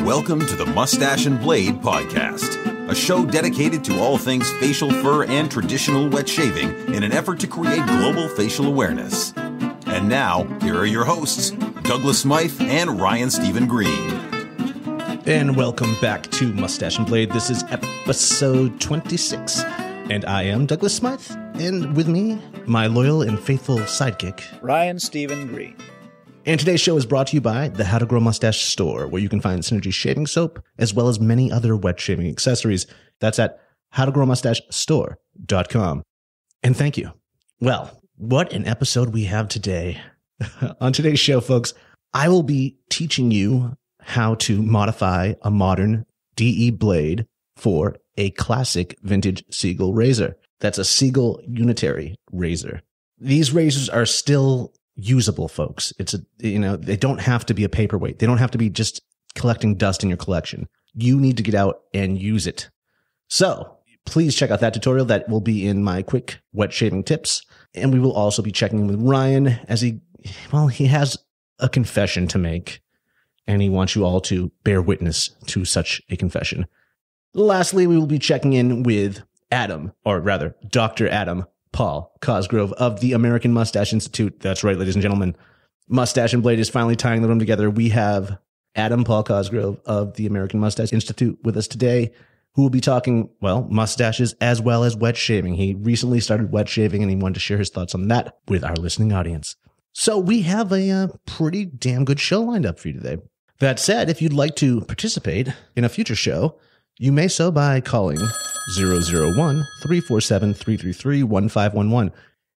Welcome to the Moustache Blade podcast, a show dedicated to all things facial fur and traditional wet shaving in an effort to create global facial awareness. And now, here are your hosts, Douglas Smythe and Ryan Stephen Green. And welcome back to Moustache Blade. This is episode 26, and I am Douglas Smythe, and with me, my loyal and faithful sidekick, Ryan Stephen Green. And today's show is brought to you by the How to Grow Mustache store, where you can find Synergy shaving soap, as well as many other wet shaving accessories. That's at howtogrowmustachestore.com. And thank you. Well, what an episode we have today. On today's show, folks, I will be teaching you how to modify a modern DE blade for a classic vintage Segal razor. That's a Segal unitary razor. These razors are still usable, folks. They don't have to be a paperweight. They don't have to be just collecting dust in your collection. You need to get out and use it. So please check out that tutorial. That will be in my quick wet shaving tips. And we will also be checking in with Ryan as he has a confession to make, and he wants you all to bear witness to such a confession. Lastly, we will be checking in with Dr. Adam Paul Causgrove of the American Mustache Institute. That's right, ladies and gentlemen. Moustache and Blade is finally tying the room together. We have Adam Paul Causgrove of the American Mustache Institute with us today, who will be talking, mustaches as well as wet shaving. He recently started wet shaving, and he wanted to share his thoughts on that with our listening audience. So we have a pretty damn good show lined up for you today. That said, if you'd like to participate in a future show, you may so by calling 001-347-333-1511.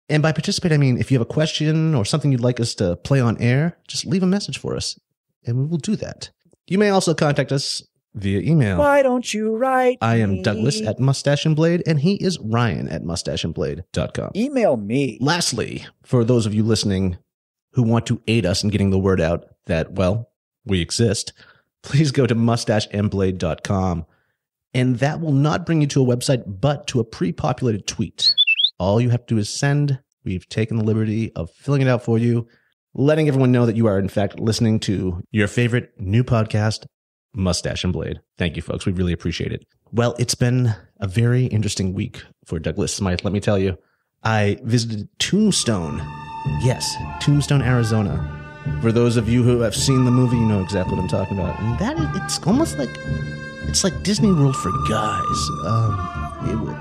And by participate, I mean if you have a question or something you'd like us to play on air, just leave a message for us, and we will do that. You may also contact us via email. Why don't you write I am me? Douglas at Moustache and Blade, and he is Ryan at mustachioed.com. Email me. Lastly, for those of you listening who want to aid us in getting the word out that, we exist, please go to mustachioedblade.com. And that will not bring you to a website, but to a pre-populated tweet. All you have to do is send. We've taken the liberty of filling it out for you, letting everyone know that you are, in fact, listening to your favorite new podcast, Moustache and Blade. Thank you, folks. We really appreciate it. Well, it's been a very interesting week for Douglas Smythe, let me tell you. I visited Tombstone. Yes, Tombstone, Arizona. For those of you who have seen the movie, you know exactly what I'm talking about. And it's almost like... It's like Disney World for guys.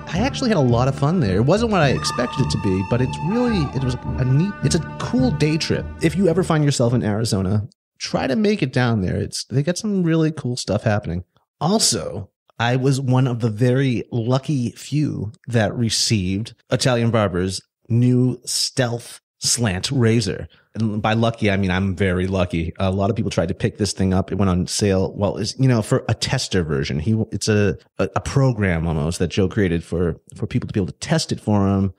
I actually had a lot of fun there. It wasn't what I expected it to be, but it's a cool day trip. If you ever find yourself in Arizona, try to make it down there. They got some really cool stuff happening. Also, I was one of the very lucky few that received Italian Barber's new Stealth Slant Razor. And by lucky, I mean I'm very lucky. A lot of people tried to pick this thing up. It went on sale. Well, for a tester version. It's a program almost that Joe created for people to be able to test it for him.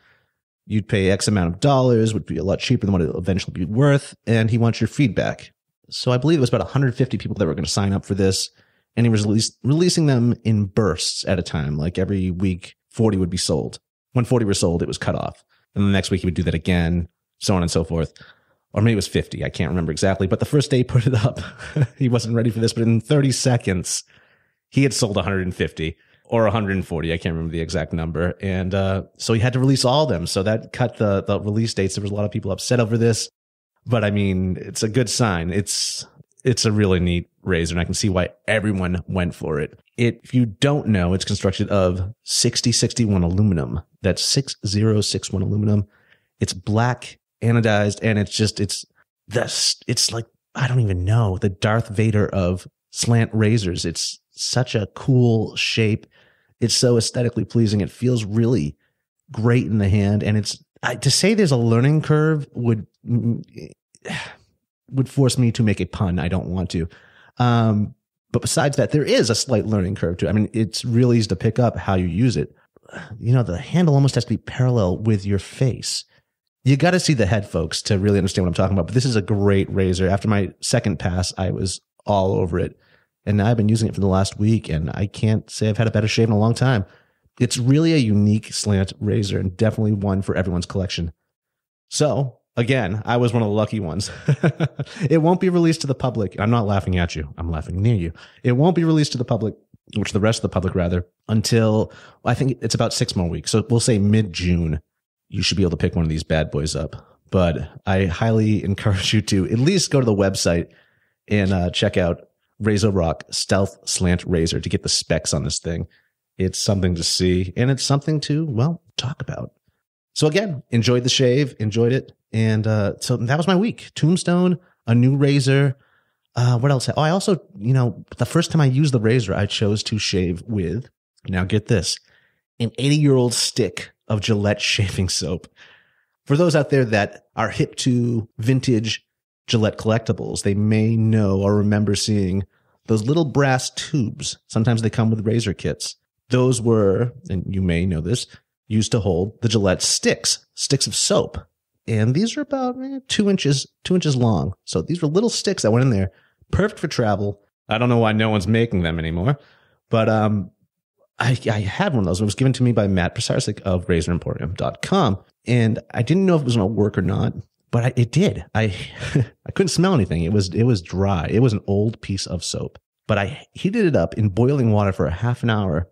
You'd pay X amount of dollars, would be a lot cheaper than what it'll eventually be worth, and he wants your feedback. So I believe it was about 150 people that were going to sign up for this, and he was releasing them in bursts at a time. Like every week, 40 would be sold. When 40 were sold, it was cut off. And the next week he would do that again, so on and so forth. Or maybe it was 50. I can't remember exactly. But the first day he put it up, he wasn't ready for this. But in 30 seconds, he had sold 150 or 140. I can't remember the exact number. And so he had to release all of them. So that cut the release dates. There was a lot of people upset over this. But I mean, it's a good sign. It's a really neat razor, and I can see why everyone went for it. If you don't know, it's constructed of 6061 aluminum. That's 6061 aluminum. It's black, anodized, and it's like, I don't even know, the Darth Vader of slant razors. It's such a cool shape. It's so aesthetically pleasing. It feels really great in the hand. And to say there's a learning curve would force me to make a pun. I don't want to. But besides that, there is a slight learning curve to it. I mean, it's really easy to pick up how you use it. The handle almost has to be parallel with your face. You got to see the head, folks, to really understand what I'm talking about. But this is a great razor. After my second pass, I was all over it. And now I've been using it for the last week, and I can't say I've had a better shave in a long time. It's really a unique slant razor, and definitely one for everyone's collection. So again, I was one of the lucky ones. It won't be released to the public. I'm not laughing at you. I'm laughing near you. It won't be released to the public, which the rest of the public rather, until I think it's about 6 more weeks. So we'll say mid-June, you should be able to pick one of these bad boys up. But I highly encourage you to at least go to the website and check out Razor Rock Stealth Slant Razor to get the specs on this thing. It's something to see, and it's something to, well, talk about. So again, enjoyed the shave, enjoyed it. And so that was my week. Tombstone, a new razor. What else? Oh, I also, the first time I used the razor, I chose to shave with, now get this, an 80-year-old stick of Gillette shaving soap. For those out there that are hip to vintage Gillette collectibles, they may know or remember seeing those little brass tubes. Sometimes they come with razor kits. Those were, and you may know this, used to hold the Gillette sticks of soap. And these are about 2 inches long. So these were little sticks that went in there, perfect for travel. I don't know why no one's making them anymore, but I had one of those. It was given to me by Matt Pisarcik of RazorEmporium.com. And I didn't know if it was going to work or not, but it did. I couldn't smell anything. It was dry. It was an old piece of soap. But I heated it up in boiling water for a half an hour,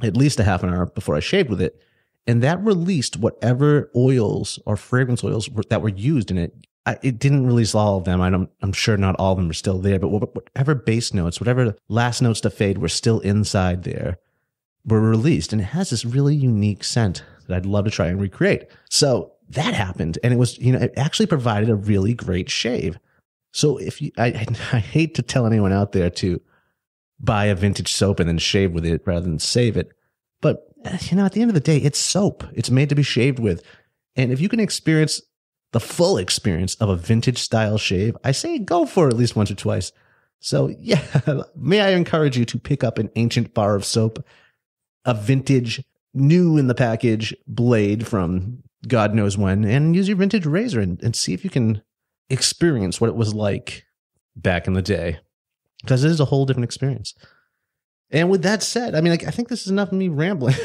at least a half an hour before I shaved with it. And that released whatever oils or fragrance oils that were used in it. It didn't release all of them. I'm sure not all of them are still there, but whatever base notes, whatever last notes to fade were still inside there were released. And it has this really unique scent that I'd love to try and recreate. So that happened. And it was, it actually provided a really great shave. So if you, I hate to tell anyone out there to buy a vintage soap and then shave with it rather than save it. But, at the end of the day, it's soap. It's made to be shaved with. And if you can experience the full experience of a vintage style shave, I say go for it at least once or twice. So yeah, may I encourage you to pick up an ancient bar of soap, a vintage, new in the package blade from God knows when, and use your vintage razor and see if you can experience what it was like back in the day. Because it is a whole different experience. And with that said, I think this is enough of me rambling.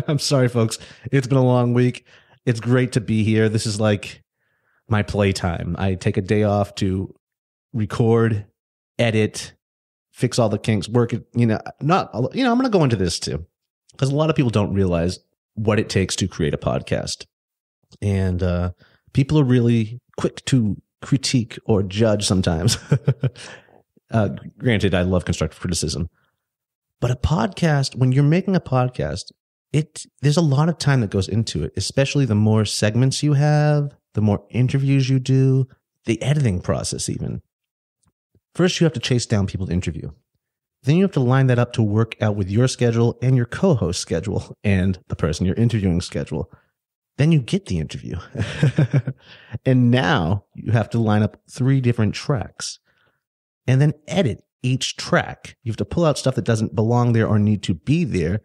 I'm sorry, folks. It's been a long week. It's great to be here. This is like my playtime. I take a day off to record, edit, fix all the kinks, work it. I'm going to go into this too, because a lot of people don't realize what it takes to create a podcast. And people are really quick to critique or judge sometimes. Granted, I love constructive criticism. But a podcast, when you're making a podcast, there's a lot of time that goes into it, especially the more segments you have, the more interviews you do, the editing process even. First, you have to chase down people to interview. Then you have to line that up to work out with your schedule and your co-host schedule and the person you're interviewing schedule. Then you get the interview. And now you have to line up 3 different tracks and then edit each track. You have to pull out stuff that doesn't belong there or need to be there.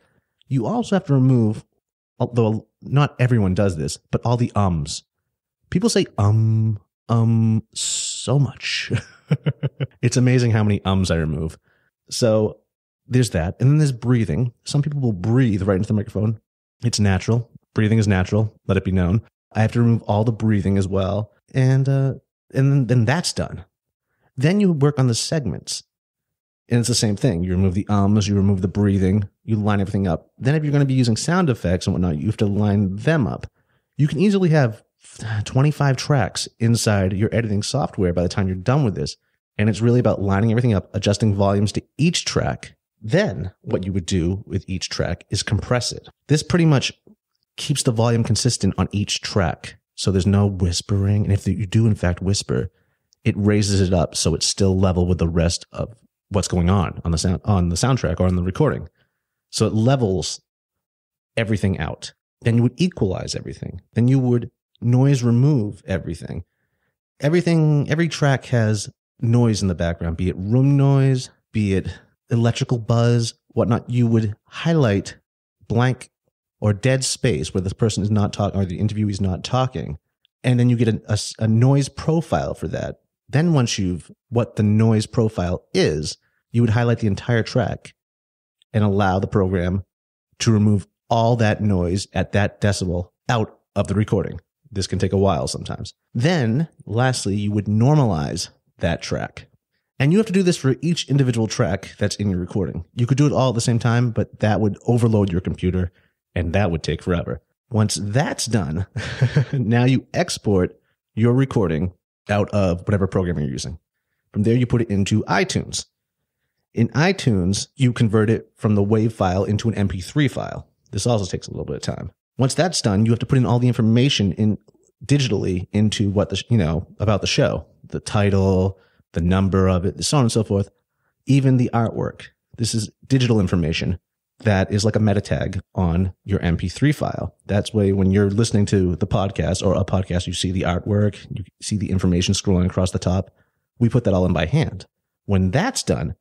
You also have to remove, although not everyone does this, but all the ums. People say so much. It's amazing how many ums I remove. So there's that. And then there's breathing. Some people will breathe right into the microphone. It's natural. Breathing is natural. Let it be known. I have to remove all the breathing as well. And then that's done. Then you work on the segments. And it's the same thing. You remove the ums, you remove the breathing, you line everything up. Then if you're going to be using sound effects and whatnot, you have to line them up. You can easily have 25 tracks inside your editing software by the time you're done with this. And it's really about lining everything up, adjusting volumes to each track. Then what you would do with each track is compress it. This pretty much keeps the volume consistent on each track. So there's no whispering. And if you do in fact whisper, it raises it up so it's still level with the rest of what's going on the soundtrack or on the recording. So it levels everything out. Then you would equalize everything. Then you would noise remove everything. Every track has noise in the background, be it room noise, be it electrical buzz, whatnot. You would highlight blank or dead space where this person is not talking or the interviewee is not talking. And then you get a noise profile for that. Then once what the noise profile is, you would highlight the entire track and allow the program to remove all that noise at that decibel out of the recording. This can take a while sometimes. Then, lastly, you would normalize that track. And you have to do this for each individual track that's in your recording. You could do it all at the same time, but that would overload your computer, and that would take forever. Once that's done, now you export your recording out of whatever program you're using. From there, you put it into iTunes. In iTunes, you convert it from the WAV file into an MP3 file. This also takes a little bit of time. Once that's done, you have to put in all the information in digitally into what about the show, the title, the number of it, so on and so forth, even the artwork. This is digital information that is like a meta tag on your MP3 file. That's way when you're listening to the podcast or a podcast, you see the artwork, you see the information scrolling across the top. We put that all in by hand. When that's done,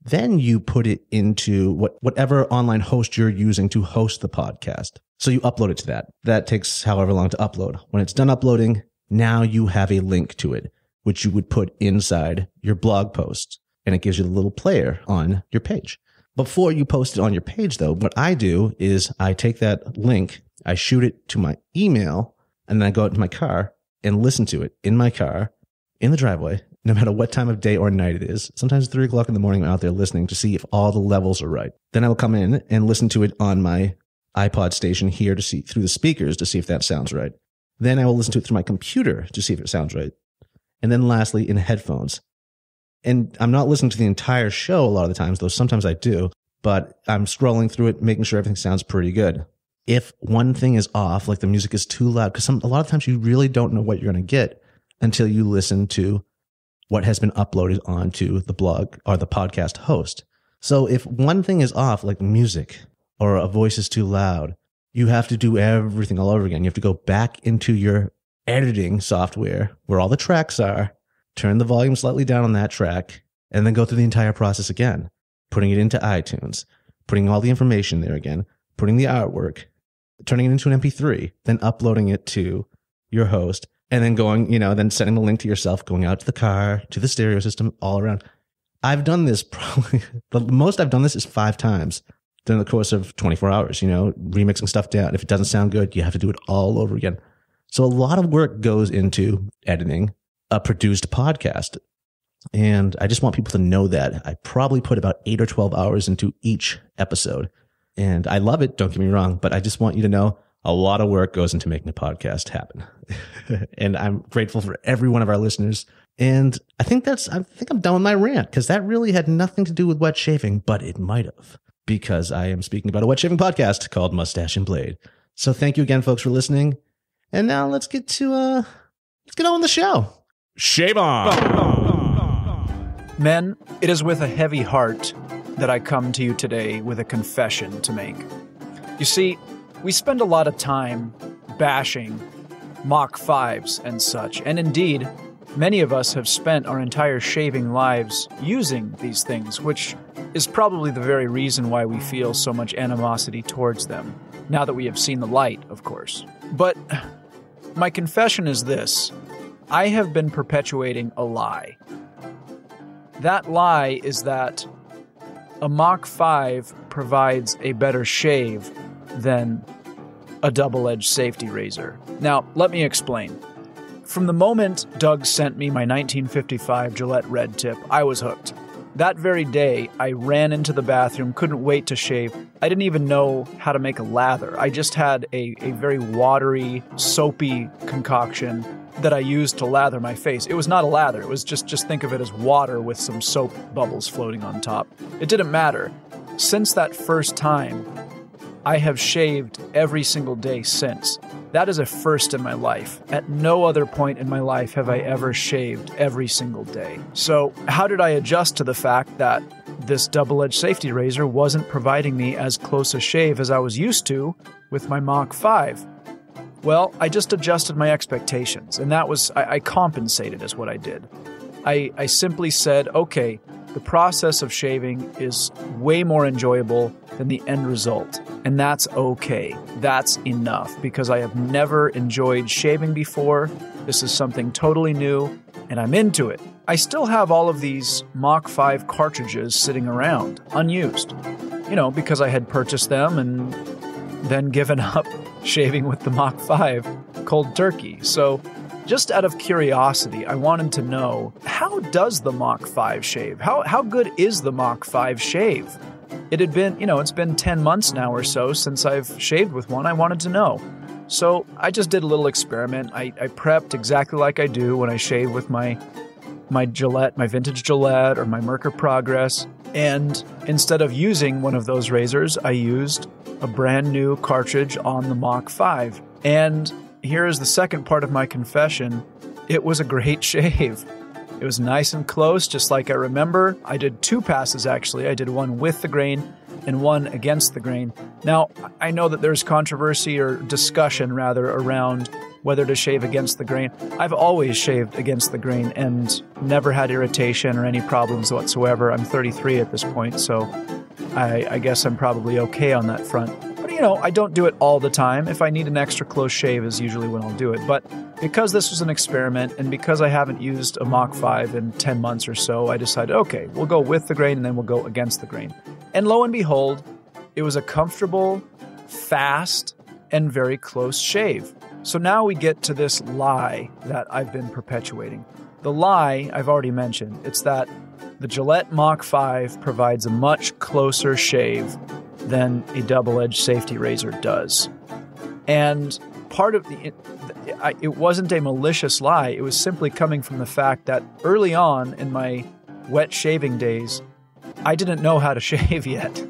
then you put it into whatever online host you're using to host the podcast. So you upload it to that. That takes however long to upload. When it's done uploading, now you have a link to it, which you would put inside your blog post, and it gives you the little player on your page. Before you post it on your page, though, what I do is I take that link, I shoot it to my email, and then I go out to my car and listen to it in my car, in the driveway, no matter what time of day or night it is. Sometimes 3 o'clock in the morning, I'm out there listening to see if all the levels are right. Then I will come in and listen to it on my iPod station here to see through the speakers to see if that sounds right. Then I will listen to it through my computer to see if it sounds right. And then lastly, in headphones. And I'm not listening to the entire show a lot of the times, though sometimes I do, but I'm scrolling through it, making sure everything sounds pretty good. If one thing is off, like the music is too loud, because a lot of times you really don't know what you're going to get until you listen to what has been uploaded onto the blog or the podcast host. So if one thing is off, like music or a voice is too loud, you have to do everything all over again. You have to go back into your editing software where all the tracks are, turn the volume slightly down on that track, and then go through the entire process again, putting it into iTunes, putting all the information there again, putting the artwork, turning it into an MP3, then uploading it to your host, and then going, then sending the link to yourself, going out to the car, to the stereo system, all around. I've done this probably, the most I've done this is 5 times during the course of 24 hours, remixing stuff down. If it doesn't sound good, you have to do it all over again. So a lot of work goes into editing a produced podcast. And I just want people to know that I probably put about 8 or 12 hours into each episode. And I love it, don't get me wrong, but I just want you to know a lot of work goes into making a podcast happen. And I'm grateful for every one of our listeners. And I think I'm done with my rant, because that really had nothing to do with wet shaving, but it might have, because I am speaking about a wet shaving podcast called Moustache Blade. So thank you again, folks, for listening. And now let's get on with the show. Shave on! Men, it is with a heavy heart that I come to you today with a confession to make. You see, we spend a lot of time bashing Mach 5s and such, and indeed, many of us have spent our entire shaving lives using these things, which is probably the very reason why we feel so much animosity towards them, now that we have seen the light, of course. But my confession is this: I have been perpetuating a lie. That lie is that a Mach 5 provides a better shave than a double-edged safety razor. Now, let me explain. From the moment Doug sent me my 1955 Gillette Red Tip, I was hooked. That very day, I ran into the bathroom, couldn't wait to shave. I didn't even know how to make a lather. I just had a very watery, soapy concoction that I used to lather my face. It was not a lather. It was just think of it as water with some soap bubbles floating on top. It didn't matter. Since that first time, I have shaved every single day since. That is a first in my life. At no other point in my life have I ever shaved every single day. So how did I adjust to the fact that this double-edged safety razor wasn't providing me as close a shave as I was used to with my Mach 5? Well, I just adjusted my expectations, and that was, I compensated is what I did. I simply said, okay, the process of shaving is way more enjoyable than the end result, and that's okay. That's enough, because I have never enjoyed shaving before. This is something totally new, and I'm into it. I still have all of these Mach 5 cartridges sitting around, unused, because I had purchased them and then given up shaving with the Mach 5 cold turkey. So just out of curiosity, I wanted to know, how does the Mach 5 shave? How good is the Mach 5 shave? It had been, it's been 10 months now or so since I've shaved with one. I wanted to know. So I just did a little experiment. I prepped exactly like I do when I shave with my Gillette, my vintage Gillette or my Merkur Progress. And instead of using one of those razors, I used a brand new cartridge on the Mach 5. And here is the second part of my confession. It was a great shave. It was nice and close, just like I remember. I did 2 passes, actually. I did one with the grain and one against the grain. Now, I know that there's controversy or discussion, rather, around whether to shave against the grain. I've always shaved against the grain and never had irritation or any problems whatsoever. I'm 33 at this point, so I guess I'm probably okay on that front. But, I don't do it all the time. If I need an extra close shave is usually when I'll do it. But because this was an experiment and because I haven't used a Mach 5 in 10 months or so, I decided, okay, we'll go with the grain and then we'll go against the grain. And lo and behold, it was a comfortable, fast, and very close shave. So now we get to this lie that I've been perpetuating. The lie I've already mentioned. It's that the Gillette Mach 5 provides a much closer shave than a double-edged safety razor does. And part of it wasn't a malicious lie. It was simply coming from the fact that early on in my wet shaving days, I didn't know how to shave yet.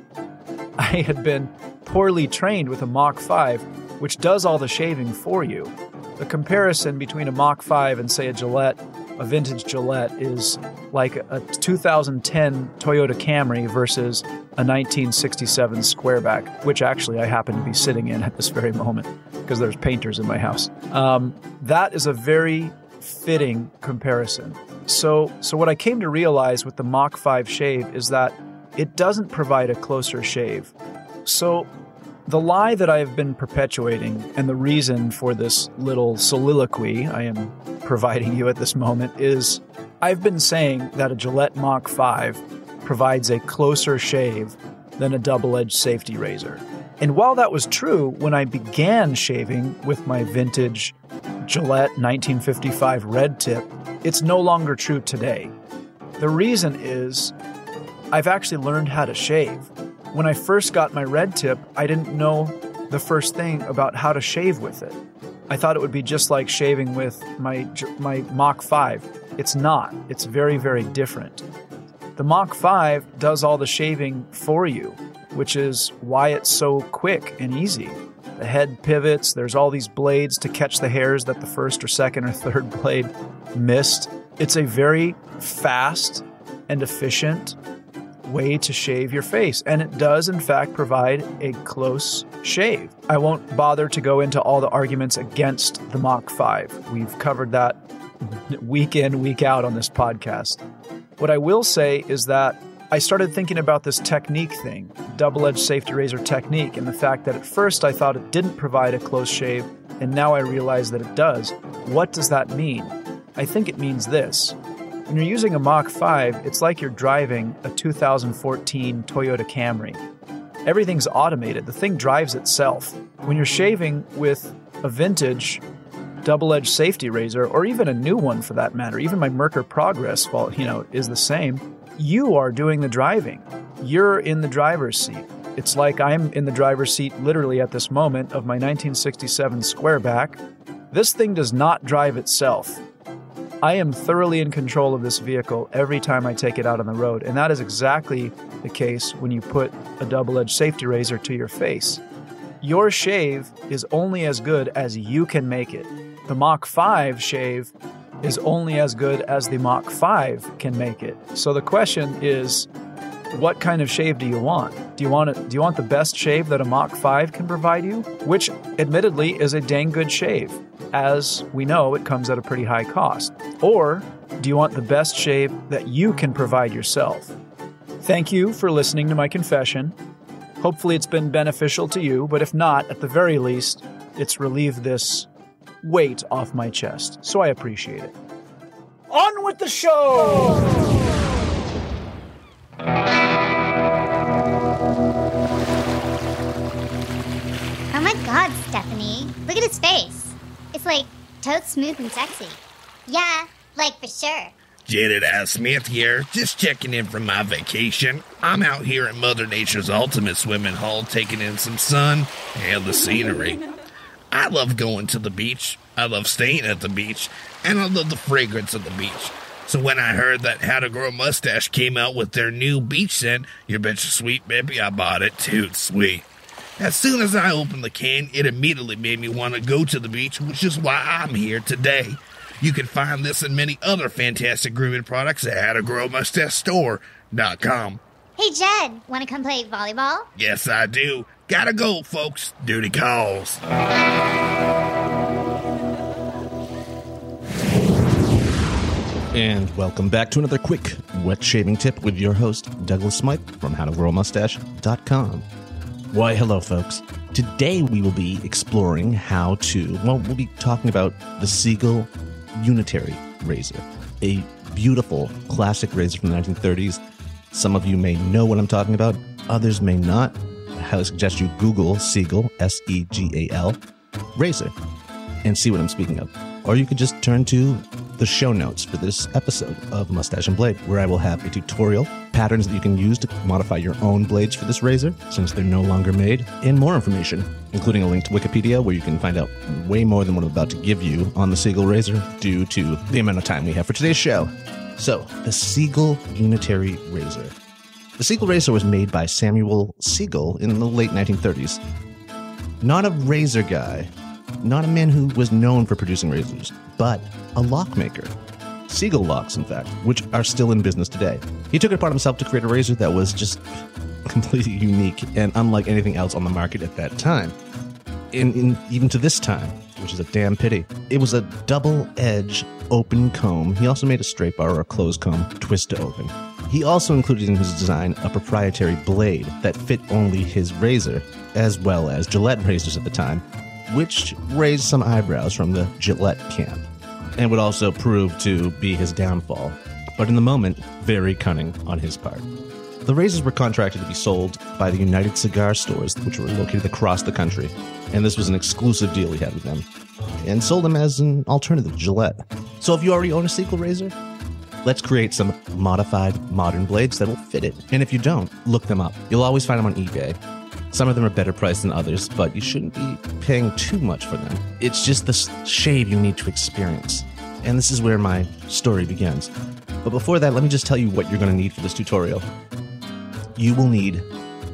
I had been poorly trained with a Mach 5, which does all the shaving for you. The comparison between a Mach 5 and, say, a vintage Gillette, is like a 2010 Toyota Camry versus a 1967 Squareback, which actually I happen to be sitting in at this very moment because there's painters in my house. That is a very fitting comparison. So what I came to realize with the Mach 5 shave is that it doesn't provide a closer shave. So the lie that I have been perpetuating, and the reason for this little soliloquy I am providing you at this moment, is I've been saying that a Gillette Mach 5 provides a closer shave than a double-edged safety razor. And while that was true when I began shaving with my vintage Gillette 1955 red tip, it's no longer true today. The reason is I've actually learned how to shave. When I first got my red tip, I didn't know the first thing about how to shave with it. I thought it would be just like shaving with my Mach 5. It's not. It's very, very different. The Mach 5 does all the shaving for you, which is why it's so quick and easy. The head pivots, there's all these blades to catch the hairs that the first or second or third blade missed. It's a very fast and efficient way to shave your face, and it does in fact provide a close shave. I won't bother to go into all the arguments against the Mach 5. We've covered that week in, week out on this podcast. What I will say is that I started thinking about this technique thing, double-edged safety razor technique, and the fact that at first I thought it didn't provide a close shave, and now I realize that it does. What does that mean? I think it means this. When you're using a Mach 5, it's like you're driving a 2014 Toyota Camry. Everything's automated. The thing drives itself. When you're shaving with a vintage double-edged safety razor, or even a new one for that matter, even my Merkur Progress, is the same, you are doing the driving. You're in the driver's seat. It's like I'm in the driver's seat literally at this moment of my 1967 Squareback. This thing does not drive itself. I am thoroughly in control of this vehicle every time I take it out on the road, and that is exactly the case when you put a double-edged safety razor to your face. Your shave is only as good as you can make it. The Mach 5 shave is only as good as the Mach 5 can make it. So the question is, what kind of shave do you want? Do you want the best shave that a Mach 5 can provide you? Which, admittedly, is a dang good shave. As we know, it comes at a pretty high cost. Or do you want the best shave that you can provide yourself? Thank you for listening to my confession. Hopefully it's been beneficial to you, but if not, at the very least, it's relieved this weight off my chest. So I appreciate it. On with the show! Oh my God, Stephanie. Look at his face. It's like totes smooth and sexy. Yeah, like for sure. Jedediah Smith here, just checking in from my vacation. I'm out here at Mother Nature's ultimate swimming hole taking in some sun and the scenery. I love going to the beach, I love staying at the beach, and I love the fragrance of the beach. So when I heard that How to Grow a Mustache came out with their new beach scent, you betcha sweet baby, I bought it too, sweet. As soon as I opened the can, it immediately made me want to go to the beach, which is why I'm here today. You can find this and many other fantastic grooming products at howtogrowmustachestore.com. Hey, Jed, want to come play volleyball? Yes, I do. Gotta go, folks. Duty calls. And welcome back to another quick wet shaving tip with your host, Douglas Smythe from howtogrowmustache.com. Why, hello, folks. Today we will be exploring we'll be talking about the Segal Unitary Razor, a beautiful classic razor from the 1930s. Some of you may know what I'm talking about, others may not. I highly suggest you Google Segal, S-E-G-A-L, razor, and see what I'm speaking of. Or you could just turn to the show notes for this episode of Moustache Blade, where I will have a tutorial, patterns that you can use to modify your own blades for this razor, since they're no longer made, and more information, including a link to Wikipedia, where you can find out way more than what I'm about to give you on the Segal Razor, due to the amount of time we have for today's show. So, the Segal Unitary Razor. The Segal Razor was made by Samuel Segal in the late 1930s. Not a razor guy, not a man who was known for producing razors, but a lock maker. Segal locks, in fact, which are still in business today. He took it upon himself to create a razor that was just completely unique and unlike anything else on the market at that time. Even to this time, which is a damn pity. It was a double-edged open comb. He also made a straight bar or a closed comb twist to open. He also included in his design a proprietary blade that fit only his razor, as well as Gillette razors at the time, which raised some eyebrows from the Gillette camp, and would also prove to be his downfall, but in the moment, very cunning on his part. The razors were contracted to be sold by the United Cigar Stores, which were located across the country, and this was an exclusive deal he had with them, and sold them as an alternative to Gillette. So if you already own a Segal razor, let's create some modified modern blades that will fit it, and if you don't, look them up. You'll always find them on eBay. Some of them are better priced than others, but you shouldn't be paying too much for them. It's just the shave you need to experience. And this is where my story begins. But before that, let me just tell you what you're going to need for this tutorial. You will need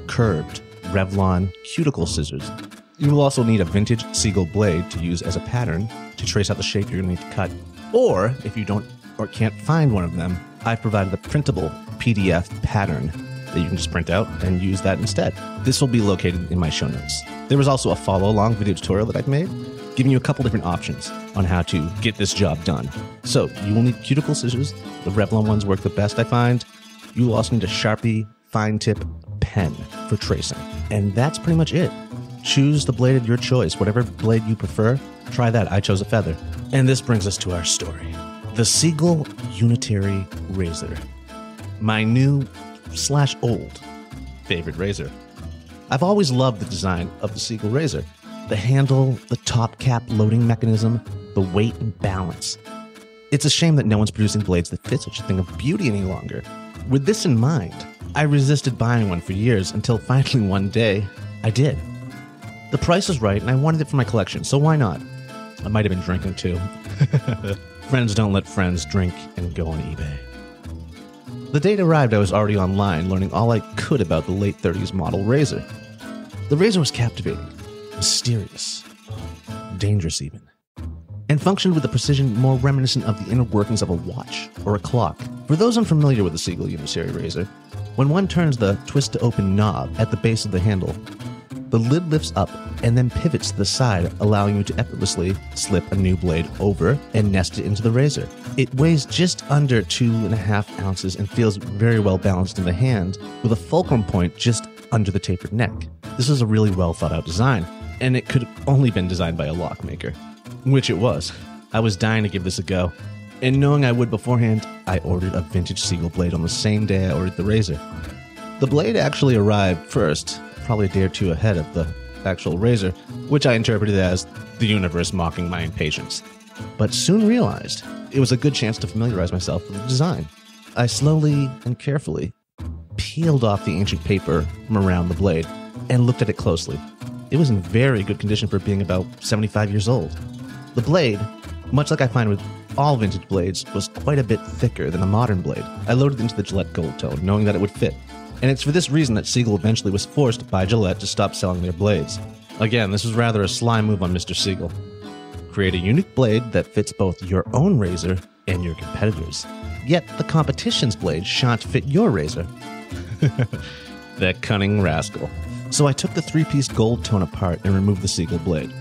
curved Revlon cuticle scissors. You will also need a vintage Segal blade to use as a pattern to trace out the shape you're going to need to cut. Or, if you don't or can't find one of them, I've provided a printable PDF pattern that you can just print out and use that instead. This will be located in my show notes. There was also a follow-along video tutorial that I've made, giving you a couple different options on how to get this job done. So, you will need cuticle scissors. The Revlon ones work the best, I find. You will also need a Sharpie fine tip pen for tracing. And that's pretty much it. Choose the blade of your choice. Whatever blade you prefer, try that. I chose a feather. And this brings us to our story. The Segal Unitary Razor. My new / old favorite razor. I've always loved the design of the Segal razor. The handle, the top cap loading mechanism, the weight and balance. It's a shame that no one's producing blades that fit such a thing of beauty any longer. With this in mind, I resisted buying one for years until finally one day, I did. The price was right and I wanted it for my collection, so why not? I might have been drinking too. Friends don't let friends drink and go on eBay. The date arrived, I was already online, learning all I could about the late 30s model razor. The razor was captivating, mysterious, dangerous even, and functioned with a precision more reminiscent of the inner workings of a watch or a clock. For those unfamiliar with the Segal Unitary razor, when one turns the twist-to-open knob at the base of the handle, the lid lifts up and then pivots to the side, allowing you to effortlessly slip a new blade over and nest it into the razor. It weighs just under 2.5 ounces and feels very well balanced in the hand, with a fulcrum point just under the tapered neck. This is a really well thought out design, and it could have only been designed by a lock maker, which it was. I was dying to give this a go, and knowing I would beforehand, I ordered a vintage Segal blade on the same day I ordered the razor. The blade actually arrived first, probably a day or two ahead of the actual razor, which I interpreted as the universe mocking my impatience. But soon realized it was a good chance to familiarize myself with the design. I slowly and carefully peeled off the ancient paper from around the blade and looked at it closely. It was in very good condition for being about 75 years old. The blade, much like I find with all vintage blades, was quite a bit thicker than a modern blade. I loaded it into the Gillette Gold Tone, knowing that it would fit. And it's for this reason that Segal eventually was forced by Gillette to stop selling their blades. Again, this was rather a sly move on Mr. Segal. Create a unique blade that fits both your own razor and your competitors. Yet the competition's blade shan't fit your razor. That cunning rascal. So I took the 3-piece gold tone apart and removed the Segal blade.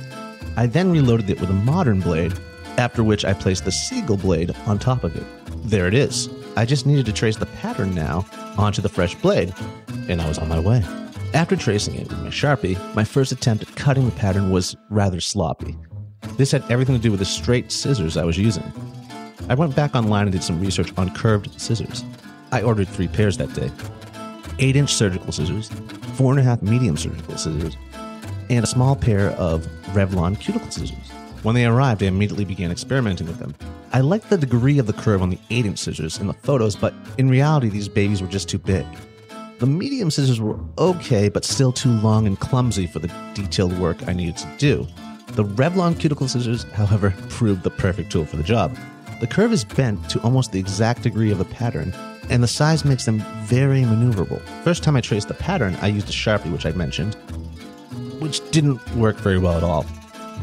I then reloaded it with a modern blade, after which I placed the Segal blade on top of it. There it is. I just needed to trace the pattern now onto the fresh blade, and I was on my way. After tracing it with my Sharpie, my first attempt at cutting the pattern was rather sloppy. This had everything to do with the straight scissors I was using. I went back online and did some research on curved scissors. I ordered 3 pairs that day. 8-inch surgical scissors, 4.5 medium surgical scissors, and a small pair of Revlon cuticle scissors. When they arrived, I immediately began experimenting with them. I liked the degree of the curve on the 8-inch scissors in the photos, but in reality, these babies were just too big. The medium scissors were okay, but still too long and clumsy for the detailed work I needed to do. The Revlon cuticle scissors, however, proved the perfect tool for the job. The curve is bent to almost the exact degree of the pattern, and the size makes them very maneuverable. First time I traced the pattern, I used a Sharpie, which I mentioned, which didn't work very well at all.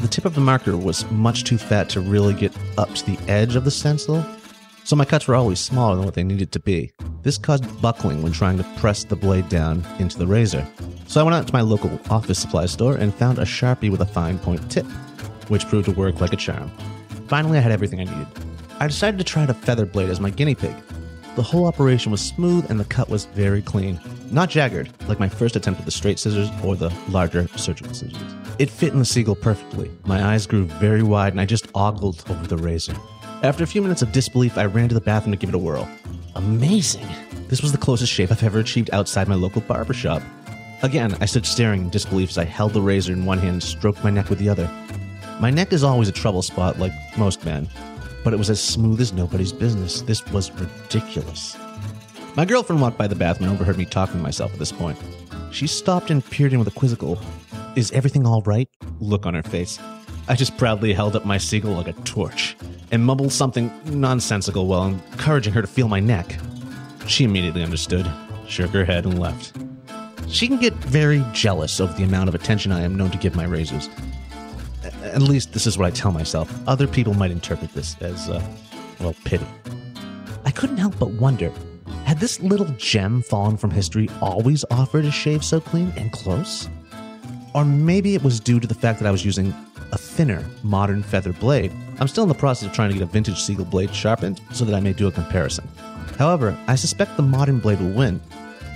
The tip of the marker was much too fat to really get up to the edge of the stencil, so my cuts were always smaller than what they needed to be. This caused buckling when trying to press the blade down into the razor. So I went out to my local office supply store and found a Sharpie with a fine point tip, which proved to work like a charm. Finally, I had everything I needed. I decided to try the feather blade as my guinea pig. The whole operation was smooth and the cut was very clean. Not jagged, like my first attempt with the straight scissors or the larger surgical scissors. It fit in the Segal perfectly. My eyes grew very wide and I just ogled over the razor. After a few minutes of disbelief, I ran to the bathroom to give it a whirl. Amazing! This was the closest shape I've ever achieved outside my local barbershop. Again, I stood staring in disbelief as I held the razor in one hand and stroked my neck with the other. My neck is always a trouble spot, like most men, but it was as smooth as nobody's business. This was ridiculous. My girlfriend walked by the bathroom and overheard me talking to myself at this point. She stopped and peered in with a quizzical, "Is everything all right?" look on her face. I just proudly held up my Segal like a torch and mumbled something nonsensical while encouraging her to feel my neck. She immediately understood, shook her head, and left. She can get very jealous over the amount of attention I am known to give my razors. At least this is what I tell myself. Other people might interpret this as, pity. I couldn't help but wonder, had this little gem fallen from history always offered a shave so clean and close? Or maybe it was due to the fact that I was using a thinner, modern feather blade. I'm still in the process of trying to get a vintage Segal blade sharpened so that I may do a comparison. However, I suspect the modern blade will win.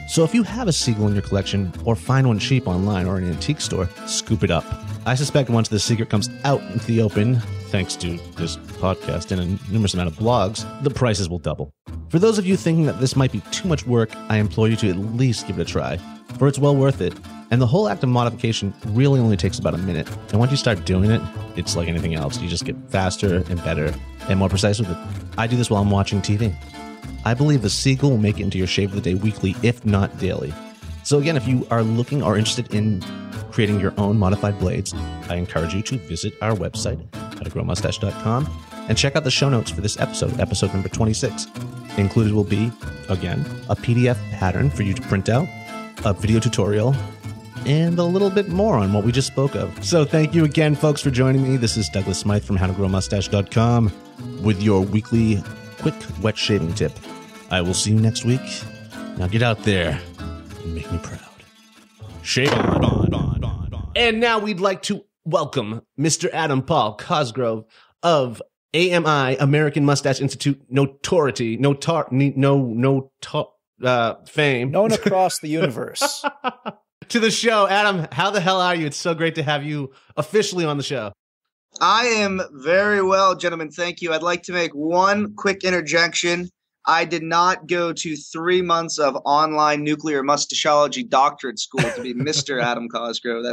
So if you have a Segal in your collection or find one cheap online or in an antique store, scoop it up. I suspect once this secret comes out into the open, thanks to this podcast and a numerous amount of blogs, the prices will double. For those of you thinking that this might be too much work, I implore you to at least give it a try, for it's well worth it. And the whole act of modification really only takes about a minute. And once you start doing it, it's like anything else. You just get faster and better and more precise with it. I do this while I'm watching TV. I believe the Segal will make it into your shave of the day weekly, if not daily. So again, if you are looking or interested in creating your own modified blades, I encourage you to visit our website, howtogrowmustache.com, and check out the show notes for this episode number 26. Included will be, again, a PDF pattern for you to print out, a video tutorial, and a little bit more on what we just spoke of. So thank you again, folks, for joining me. This is Douglas Smythe from howtogrowmustache.com with your weekly quick wet shaving tip. I will see you next week. Now get out there and make me proud. Shave on. And now we'd like to welcome Mr. Adam Paul Causgrove of AMI, American Mustache Institute, fame. Known across the universe. To the show. Adam, how the hell are you? It's so great to have you officially on the show. I am very well, gentlemen. Thank you. I'd like to make one quick interjection. I did not go to 3 months of online nuclear mustachology doctorate school to be Mr. Adam Causgrove.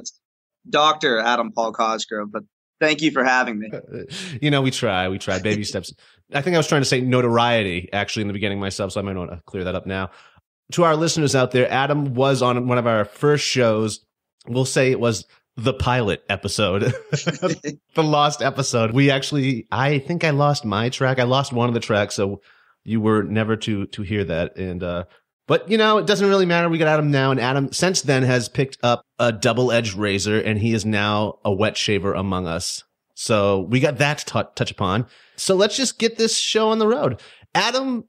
Dr. Adam Paul Causgrove, but thank you for having me. We try baby steps. I think I was trying to say notoriety actually in the beginning myself, so I might want to clear that up now. To our listeners out there, Adam was on one of our first shows. We'll say it was the pilot episode, the lost episode. I think I lost my track. I lost one of the tracks, so you were never to hear that. And but it doesn't really matter. We got Adam now, and Adam since then has picked up a double-edged razor, and he is now a wet shaver among us. So we got that to touch upon. So let's just get this show on the road. Adam,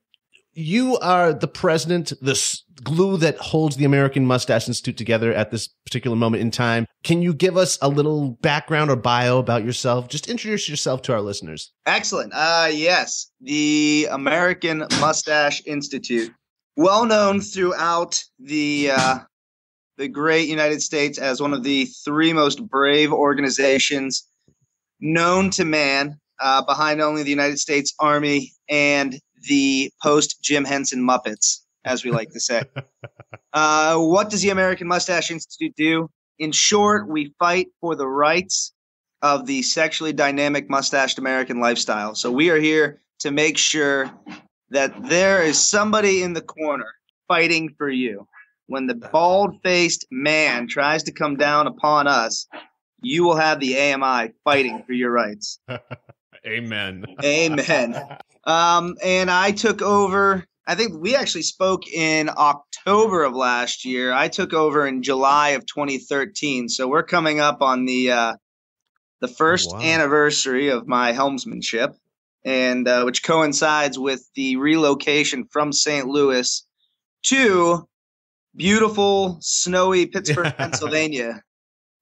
you are the president, the glue that holds the American Mustache Institute together at this particular moment in time. Can you give us a little background or bio about yourself? Just introduce yourself to our listeners. Excellent. Yes, the American Mustache Institute, well known throughout the great United States as one of the 3 most brave organizations known to man, behind only the United States Army and the post-Jim Henson Muppets, as we like to say. What does the American Mustache Institute do? In short, we fight for the rights of the sexually dynamic mustached American lifestyle. So we are here to make sure that there is somebody in the corner fighting for you. When the bald-faced man tries to come down upon us, you will have the AMI fighting for your rights. Amen. Amen. And I took over, I think we actually spoke in October of last year. I took over in July of 2013. So we're coming up on the first anniversary of my helmsmanship, and which coincides with the relocation from St. Louis to beautiful, snowy Pittsburgh, Pennsylvania.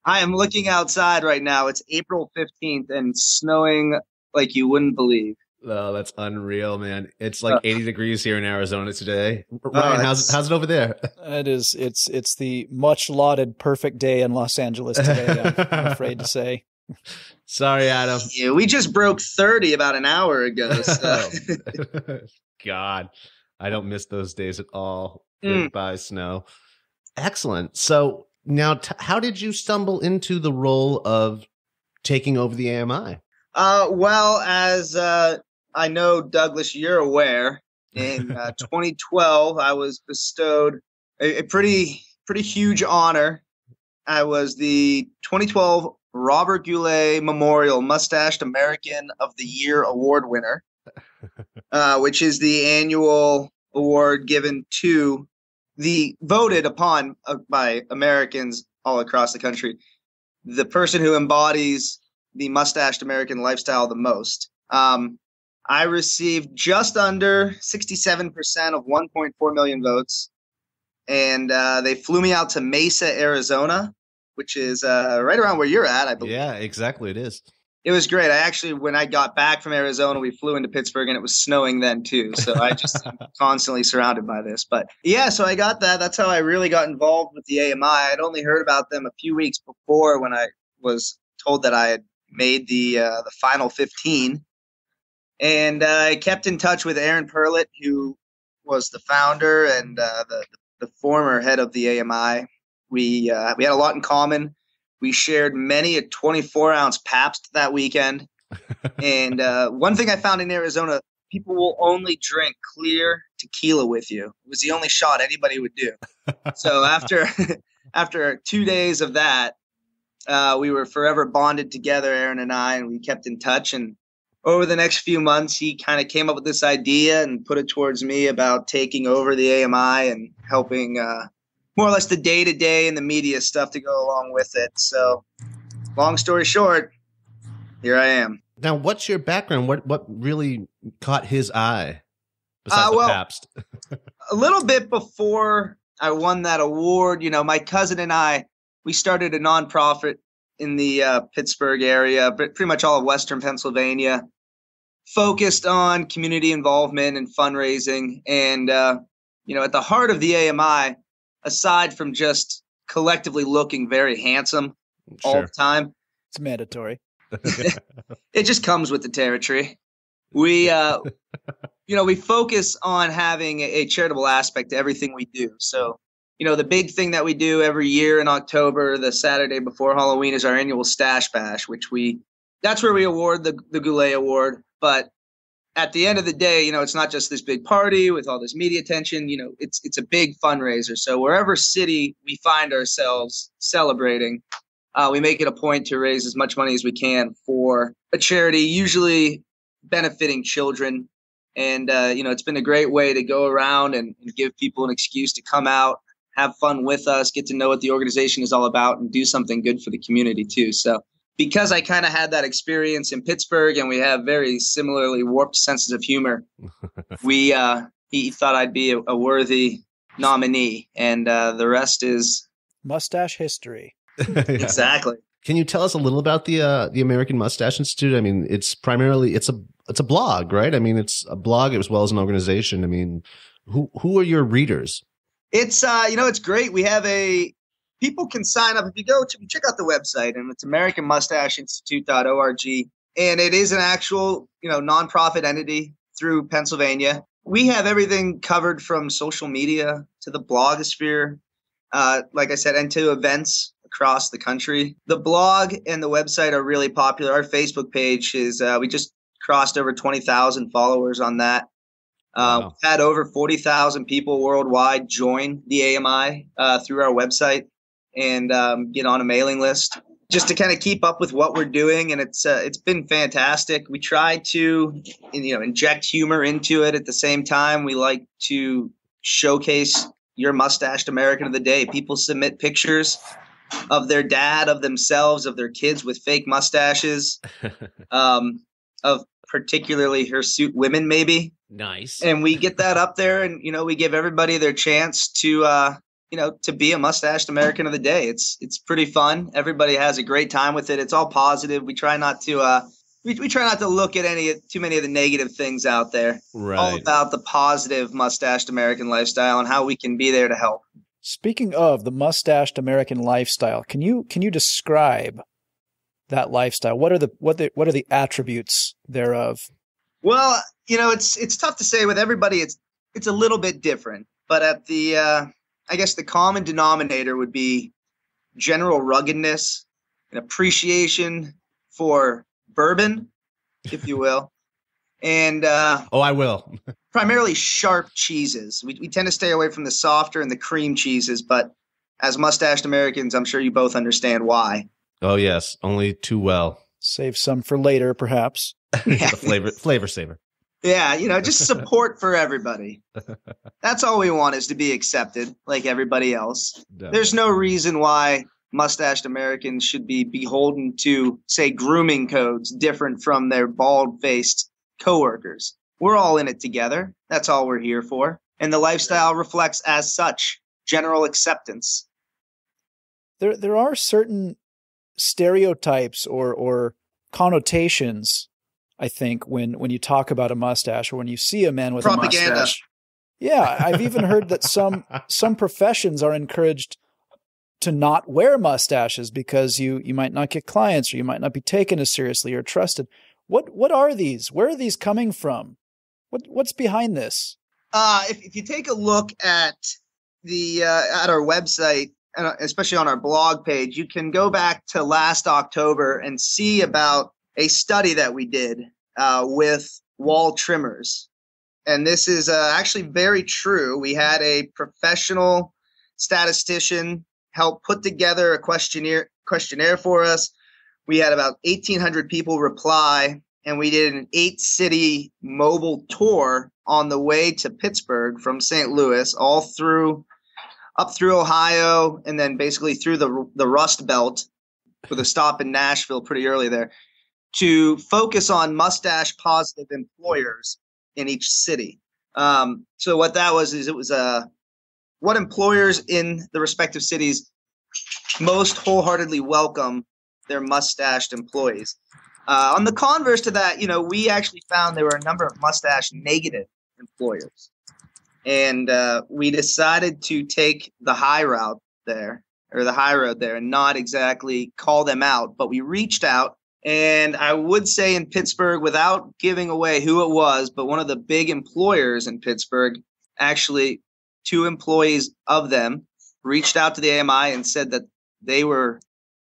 I am looking outside right now. It's April 15th and snowing like you wouldn't believe. Oh, that's unreal, man. It's like 80 degrees here in Arizona today. Ryan, how's it over there? It is. It's the much lauded perfect day in Los Angeles today, I'm afraid to say. Sorry, Adam. Yeah, we just broke 30 about an hour ago. So. God, I don't miss those days at all. Goodbye, snow. Excellent. So now, how did you stumble into the role of taking over the AMI? Well, as I know, Douglas, you're aware, in 2012, I was bestowed a pretty huge honor. I was the 2012 Robert Goulet Memorial Mustached American of the Year Award winner, which is the annual award given to voted upon by Americans all across the country, the person who embodies the mustached American lifestyle the most. I received just under 67% of 1.4 million votes, and they flew me out to Mesa, Arizona, which is right around where you're at, I believe. Yeah, exactly. It is. It was great. When I got back from Arizona, we flew into Pittsburgh, and it was snowing then too. So I just am constantly surrounded by this. But yeah, so I got that. That's how I really got involved with the AMI. I'd only heard about them a few weeks before when I was told that I had made the final 15. And I kept in touch with Aaron Perlett, who was the founder and the former head of the AMI. We had a lot in common. We shared many a 24-ounce Pabst that weekend. And one thing I found in Arizona, people will only drink clear tequila with you. It was the only shot anybody would do. So after 2 days of that, we were forever bonded together, Aaron and I, and we kept in touch. And over the next few months, he kind of came up with this idea and put it towards me about taking over the AMI and helping more or less the day-to-day and the media stuff to go along with it. So long story short, here I am. Now, what's your background? What really caught his eye besides the Pabst? A little bit before I won that award, my cousin and I, we started a nonprofit in the Pittsburgh area, but pretty much all of Western Pennsylvania, focused on community involvement and fundraising. And, at the heart of the AMI, aside from just collectively looking very handsome all the time. It's mandatory. It just comes with the territory. We, we focus on having a charitable aspect to everything we do. So, the big thing that we do every year in October, the Saturday before Halloween, is our annual Stash Bash, that's where we award the Goulet Award. But at the end of the day, it's not just this big party with all this media attention. It's a big fundraiser. So wherever city we find ourselves celebrating, we make it a point to raise as much money as we can for a charity, usually benefiting children. And, it's been a great way to go around and give people an excuse to come out, have fun with us, get to know what the organization is all about, and do something good for the community too. So because I kind of had that experience in Pittsburgh and we have very similarly warped senses of humor, he thought I'd be a worthy nominee, and the rest is mustache history. Exactly. Can you tell us a little about the American Mustache Institute? I mean, it's a blog, right? I mean, it's a blog as well as an organization. I mean, who are your readers? It's it's great. We have people can sign up if you check out the website, and it's AmericanMustacheInstitute.org, and it is an actual nonprofit entity through Pennsylvania. We have everything covered from social media to the blogosphere, like I said, and to events across the country. The blog and the website are really popular. Our Facebook page is we just crossed over 20,000 followers on that. Wow. We've had over 40,000 people worldwide join the AMI through our website and get on a mailing list just to kind of keep up with what we're doing. And it's been fantastic. We try to inject humor into it at the same time. We like to showcase your mustached American of the day. People submit pictures of their dad, of themselves, of their kids with fake mustaches, of particularly hirsute women, maybe. Nice. And we get that up there, and we give everybody their chance to to be a mustached American of the day. It's pretty fun. Everybody has a great time with it. It's all positive. We try not to we try not to look at too many of the negative things out there. Right. All about the positive mustached American lifestyle and how we can be there to help. Speaking of the mustached American lifestyle, can you describe that lifestyle? What are the attributes thereof? Well, it's tough to say with everybody. It's a little bit different, but at the I guess the common denominator would be general ruggedness and appreciation for bourbon, if you will. And I will. Primarily sharp cheeses. We tend to stay away from the softer and the cream cheeses, but as mustached Americans, I'm sure you both understand why. Oh yes, only too well. Save some for later, perhaps. Yeah. The flavor saver. Yeah, just support for everybody. That's all we want, is to be accepted like everybody else. Definitely. There's no reason why mustached Americans should be beholden to, say, grooming codes different from their bald-faced coworkers. We're all in it together. That's all we're here for. And the lifestyle reflects as such general acceptance. There are certain stereotypes or connotations, I think, when you talk about a mustache or when you see a man with propaganda. A mustache. Yeah, I've even heard that some professions are encouraged to not wear mustaches because you might not get clients, or you might not be taken as seriously or trusted. What are these? Where are these coming from? What's behind this? If you take a look at at our website, especially on our blog page, you can go back to last October and see about a study that we did with wall trimmers. And this is actually very true. We had a professional statistician help put together a questionnaire for us. We had about 1,800 people reply, and we did an 8-city mobile tour on the way to Pittsburgh from St. Louis, all up through Ohio, and then basically through the Rust Belt with a stop in Nashville pretty early there, to focus on mustache-positive employers in each city. So what that was is it was what employers in the respective cities most wholeheartedly welcome their mustached employees. On the converse to that, we actually found there were a number of mustache-negative employers. And we decided to take the high road there, and not exactly call them out, but we reached out. And I would say in Pittsburgh, without giving away who it was, but one of the big employers in Pittsburgh, actually 2 employees of them reached out to the AMI and said that they were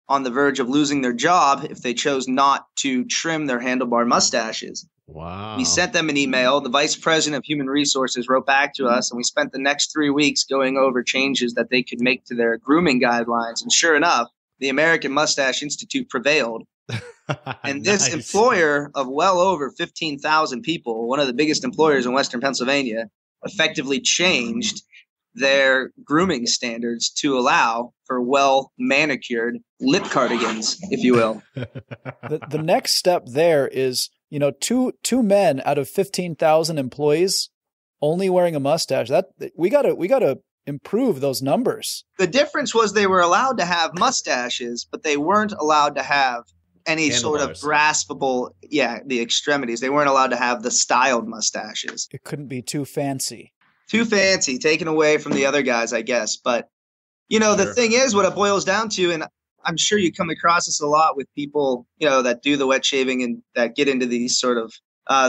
on the verge of losing their job if they chose not to trim their handlebar mustaches. Wow. We sent them an email. The vice president of human resources wrote back to us, and we spent the next 3 weeks going over changes that they could make to their grooming guidelines. And sure enough, the American Mustache Institute prevailed. And this employer of well over 15,000 people, one of the biggest employers in Western Pennsylvania, effectively changed their grooming standards to allow for well manicured lip cardigans, if you will. The next step there is, two men out of 15,000 employees only wearing a mustache. That we gotta improve those numbers. The difference was they were allowed to have mustaches, but they weren't allowed to have any sort of graspable, the extremities. They weren't allowed to have the styled mustaches. It couldn't be too fancy. Too fancy, taken away from the other guys, I guess. But, the thing is, what it boils down to, and I'm sure you come across this a lot with people, that do the wet shaving and that get into these sort of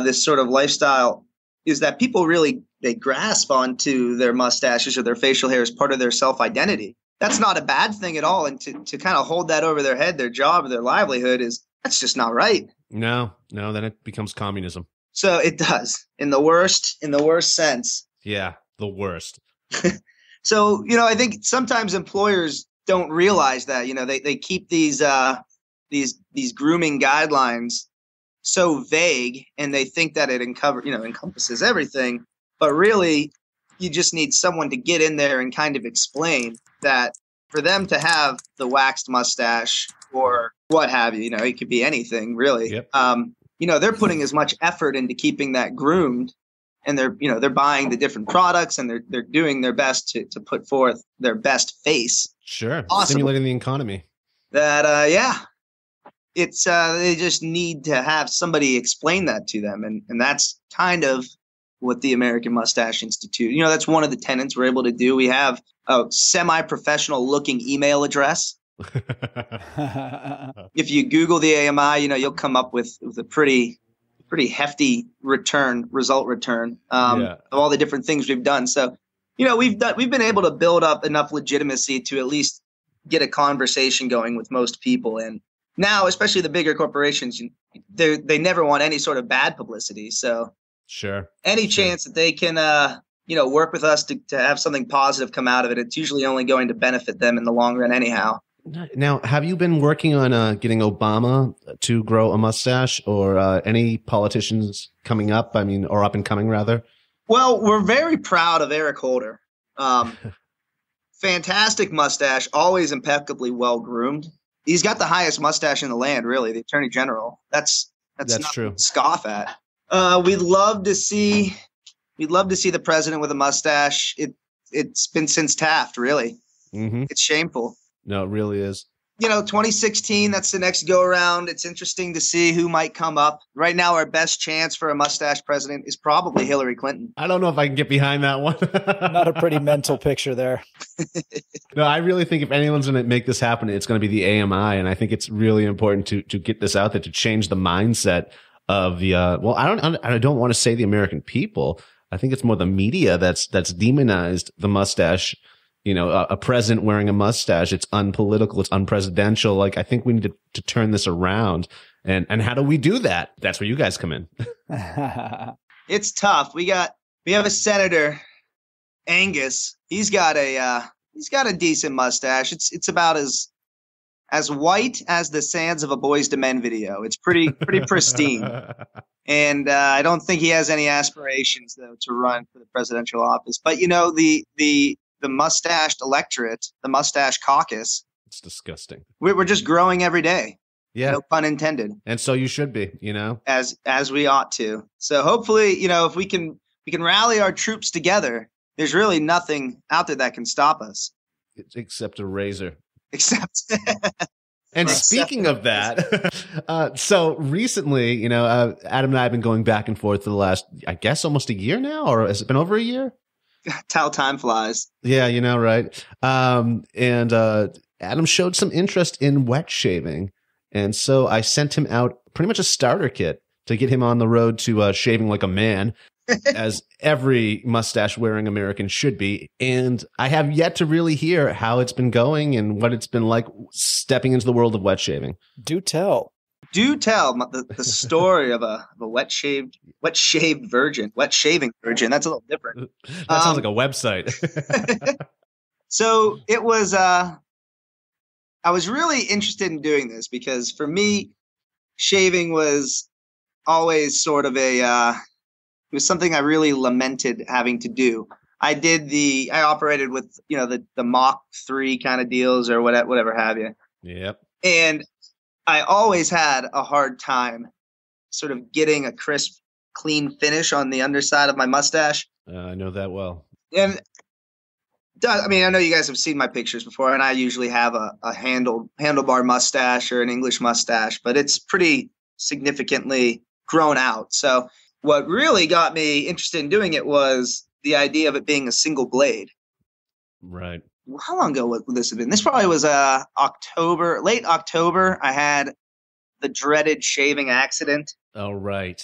this sort of lifestyle, is that people really, they grasp onto their mustaches or their facial hair as part of their self-identity. That's not a bad thing at all. And to kind of hold that over their head, their job, their livelihood, that's just not right. No, then it becomes communism. So it does, in the worst sense. Yeah, the worst. So, I think sometimes employers don't realize that, they keep these grooming guidelines so vague, and they think that it encompasses everything. But really, you just need someone to get in there and kind of explain that for them to have the waxed mustache or what have you, it could be anything really. Yep. They're putting as much effort into keeping that groomed, and they're buying the different products, and they're doing their best to put forth their best face. Sure. Possible. Stimulating the economy. That, it's they just need to have somebody explain that to them. And that's kind of what the American Mustache Institute, that's one of the tenets we're able to do. We have a semi-professional looking email address. If you Google the AMI, you'll come up with a pretty hefty result return of all the different things we've done. So, we've been able to build up enough legitimacy to at least get a conversation going with most people. And now, especially the bigger corporations, they never want any sort of bad publicity. So sure, any chance that they can, work with us to have something positive come out of it, it's usually only going to benefit them in the long run anyhow. Now, have you been working on getting Obama to grow a mustache, or any politicians coming up? Or up and coming, rather? Well, we're very proud of Eric Holder. Fantastic mustache, always impeccably well groomed. He's got the highest mustache in the land, really. The Attorney General. That's true. To scoff at. We'd love to see the president with a mustache. It's been since Taft, really. Mm-hmm. It's shameful. No, it really is. 2016, that's the next go around. It's interesting to see who might come up. Right now, our best chance for a mustache president is probably Hillary Clinton. I don't know if I can get behind that one. Not a pretty mental picture there. No, I really think if anyone's going to make this happen, it's going to be the AMI. And I think it's really important to get this out there, to change the mindset of the, I don't want to say the American people. I think it's more the media that's demonized the mustache. A president wearing a mustache, it's unpolitical, it's unpresidential. Like, I think we need to turn this around. And how do we do that? That's where you guys come in. It's tough. We have a senator, Angus. He's got a decent mustache. It's about as white as the sands of a Boyz II Men video. It's pretty pristine. And I don't think he has any aspirations, though, to run for the presidential office. But the mustached electorate, the mustache caucus. It's disgusting. We're just growing every day. Yeah. No pun intended. And so you should be, As we ought to. So hopefully, if we can rally our troops together, there's really nothing out there that can stop us. Except a razor. Except. And speaking of that, so recently, Adam and I have been going back and forth for the last, I guess, almost a year now, or has it been over a year? That's how time flies. Yeah, right. And Adam showed some interest in wet shaving. And so I sent him out pretty much a starter kit to get him on the road to shaving like a man. as every mustache-wearing American should be. And I have yet to really hear how it's been going and what it's been like stepping into the world of wet shaving. Do tell. Do tell the story of a wet shaving virgin. That's a little different. That sounds like a website. So it was, I was really interested in doing this because for me, shaving was always sort of it was something I really lamented having to do. I operated with, the Mach 3 kind of deals or whatever have you. Yep. And I always had a hard time sort of getting a crisp, clean finish on the underside of my mustache. I know that well. And I mean, I know you guys have seen my pictures before, and I usually have a handlebar mustache or an English mustache, but it's pretty significantly grown out. So what really got me interested in doing it was the idea of it being a single blade. Right. How long ago would this have been? This probably was late October. I had the dreaded shaving accident. Oh, right.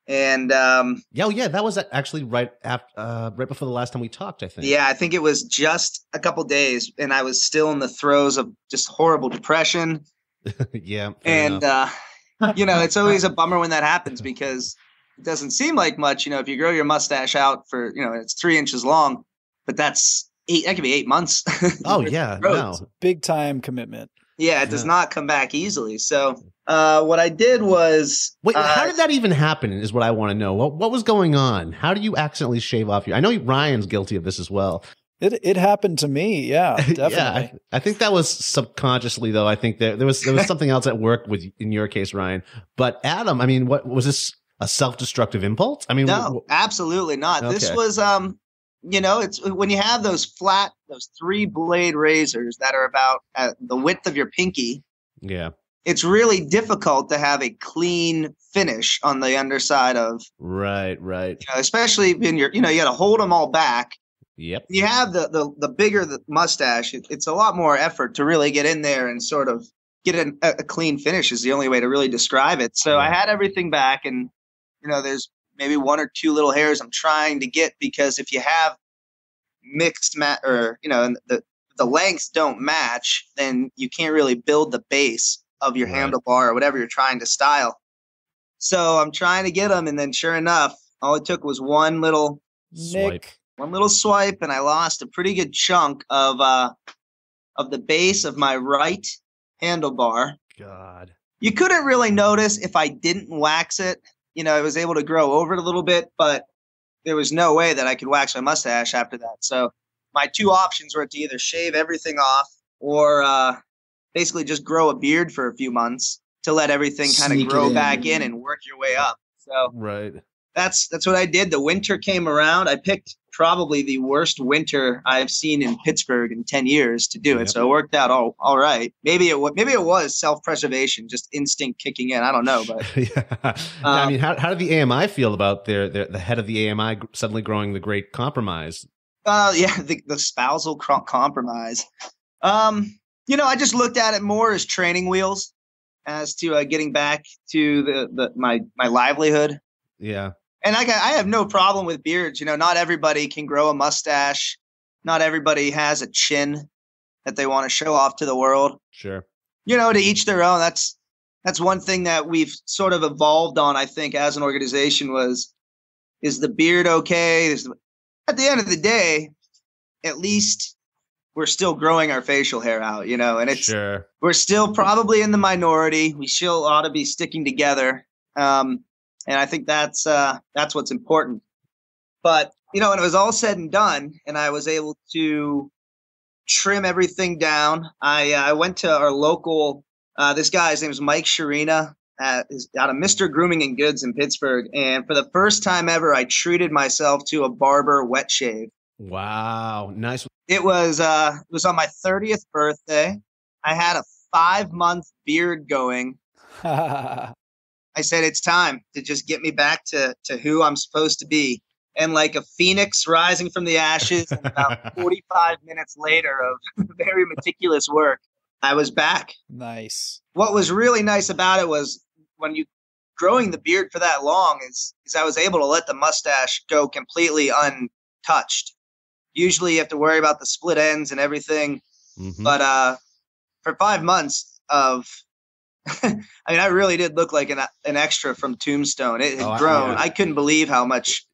And that was actually right before the last time we talked, I think. Yeah, I think it was just a couple days, and I was still in the throes of just horrible depression. Yeah. And it's always a bummer when that happens because it doesn't seem like much, if you grow your mustache out for, it's 3 inches long, but that could be 8 months. Oh yeah. No. Big time commitment. Yeah, it does not come back easily. So what I did was... Wait, how did that even happen is what I want to know. What was going on? How do you accidentally shave off your... I know Ryan's guilty of this as well. It happened to me. Yeah, definitely. Yeah, I think that was subconsciously, though. I think there was something else at work in your case, Ryan. But Adam, I mean, what was this, a self-destructive impulse? I mean, no, absolutely not. Okay. This was... it's when you have those 3-blade razors that are about the width of your pinky. Yeah. It's really difficult to have a clean finish on the underside of. Right. Especially when you got to hold them all back. Yep. You have the bigger the mustache. It's a lot more effort to really get in there and sort of get a clean finish is the only way to really describe it. So I had everything back and, there's maybe 1 or 2 little hairs I'm trying to get because if you have mixed and the lengths don't match, then you can't really build the base of your handlebar or whatever you're trying to style. So I'm trying to get them, and then sure enough, all it took was one little swipe, and I lost a pretty good chunk of the base of my right handlebar. God, you couldn't really notice if I didn't wax it. I was able to grow over it a little bit, but there was no way that I could wax my mustache after that. So my 2 options were to either shave everything off or basically just grow a beard for a few months to let everything kind of grow back in and work your way up. So that's what I did. The winter came around. I picked probably the worst winter I've seen in Pittsburgh in 10 years to do it. So it worked out all right. Maybe it was self-preservation, just instinct kicking in. I don't know, but I mean, how did the AMI feel about the head of the AMI suddenly growing the great compromise? The spousal compromise. I just looked at it more as training wheels as to getting back to my livelihood. Yeah. And I have no problem with beards. Not everybody can grow a mustache. Not everybody has a chin that they want to show off to the world. Sure. To each their own. That's one thing that we've sort of evolved on, I think, as an organization is the beard okay? At the end of the day, at least we're still growing our facial hair out, and we're still probably in the minority. We still ought to be sticking together. And I think that's what's important. But, when it was all said and done and I was able to trim everything down, I went to our local, this guy, his name is Mike Sharina, out of Mr. Grooming and Goods in Pittsburgh. And for the first time ever, I treated myself to a barber wet shave. Wow. Nice. It was on my 30th birthday. I had a 5-month beard going. I said, it's time to just get me back to who I'm supposed to be. And like a phoenix rising from the ashes, and about 45 minutes later of very meticulous work, I was back. Nice. What was really nice about it was when you growing the beard for that long is I was able to let the mustache go completely untouched. Usually you have to worry about the split ends and everything. Mm-hmm. But for 5 months of, I mean, I really did look like an extra from Tombstone. It had grown. I couldn't believe how much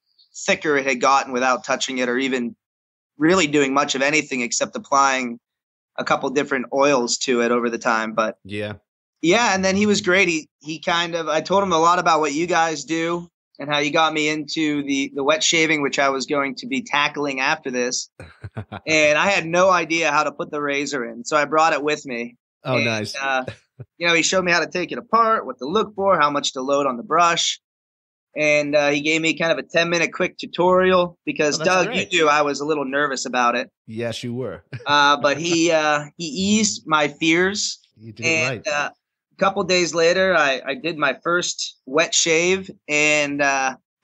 thicker it had gotten without touching it or even really doing much of anything except applying a couple different oils to it over the time. But yeah, and then he was great. He kind of, I told him a lot about what you guys do and how you got me into the wet shaving, which I was going to be tackling after this. And I had no idea how to put the razor in, so I brought it with me. Oh, and, nice. He showed me how to take it apart, what to look for, how much to load on the brush. And he gave me kind of a 10-minute quick tutorial because, Doug, great. You knew I was a little nervous about it. Yes, you were. But he eased my fears. You did it right. A couple days later, I did my first wet shave, and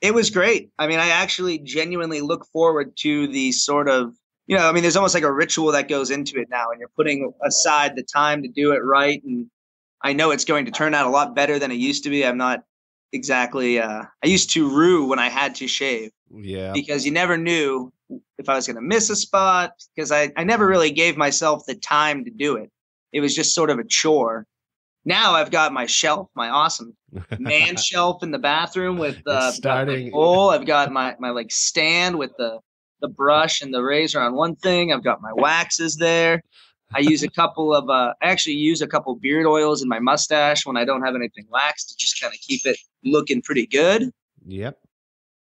it was great. I mean, I actually genuinely look forward to the sort of, there's almost like a ritual that goes into it now, and you're putting aside the time to do it right. And I know it's going to turn out a lot better than it used to be. I'm not exactly I used to rue when I had to shave, because you never knew if I was going to miss a spot, because I never really gave myself the time to do it. It was just sort of a chore. Now I've got my shelf, my awesome man shelf in the bathroom with starting bowl. I've got my like stand with the brush and the razor on one thing. I've got my waxes there. I use a couple beard oils in my mustache when I don't have anything waxed to just kind of keep it looking pretty good. Yep.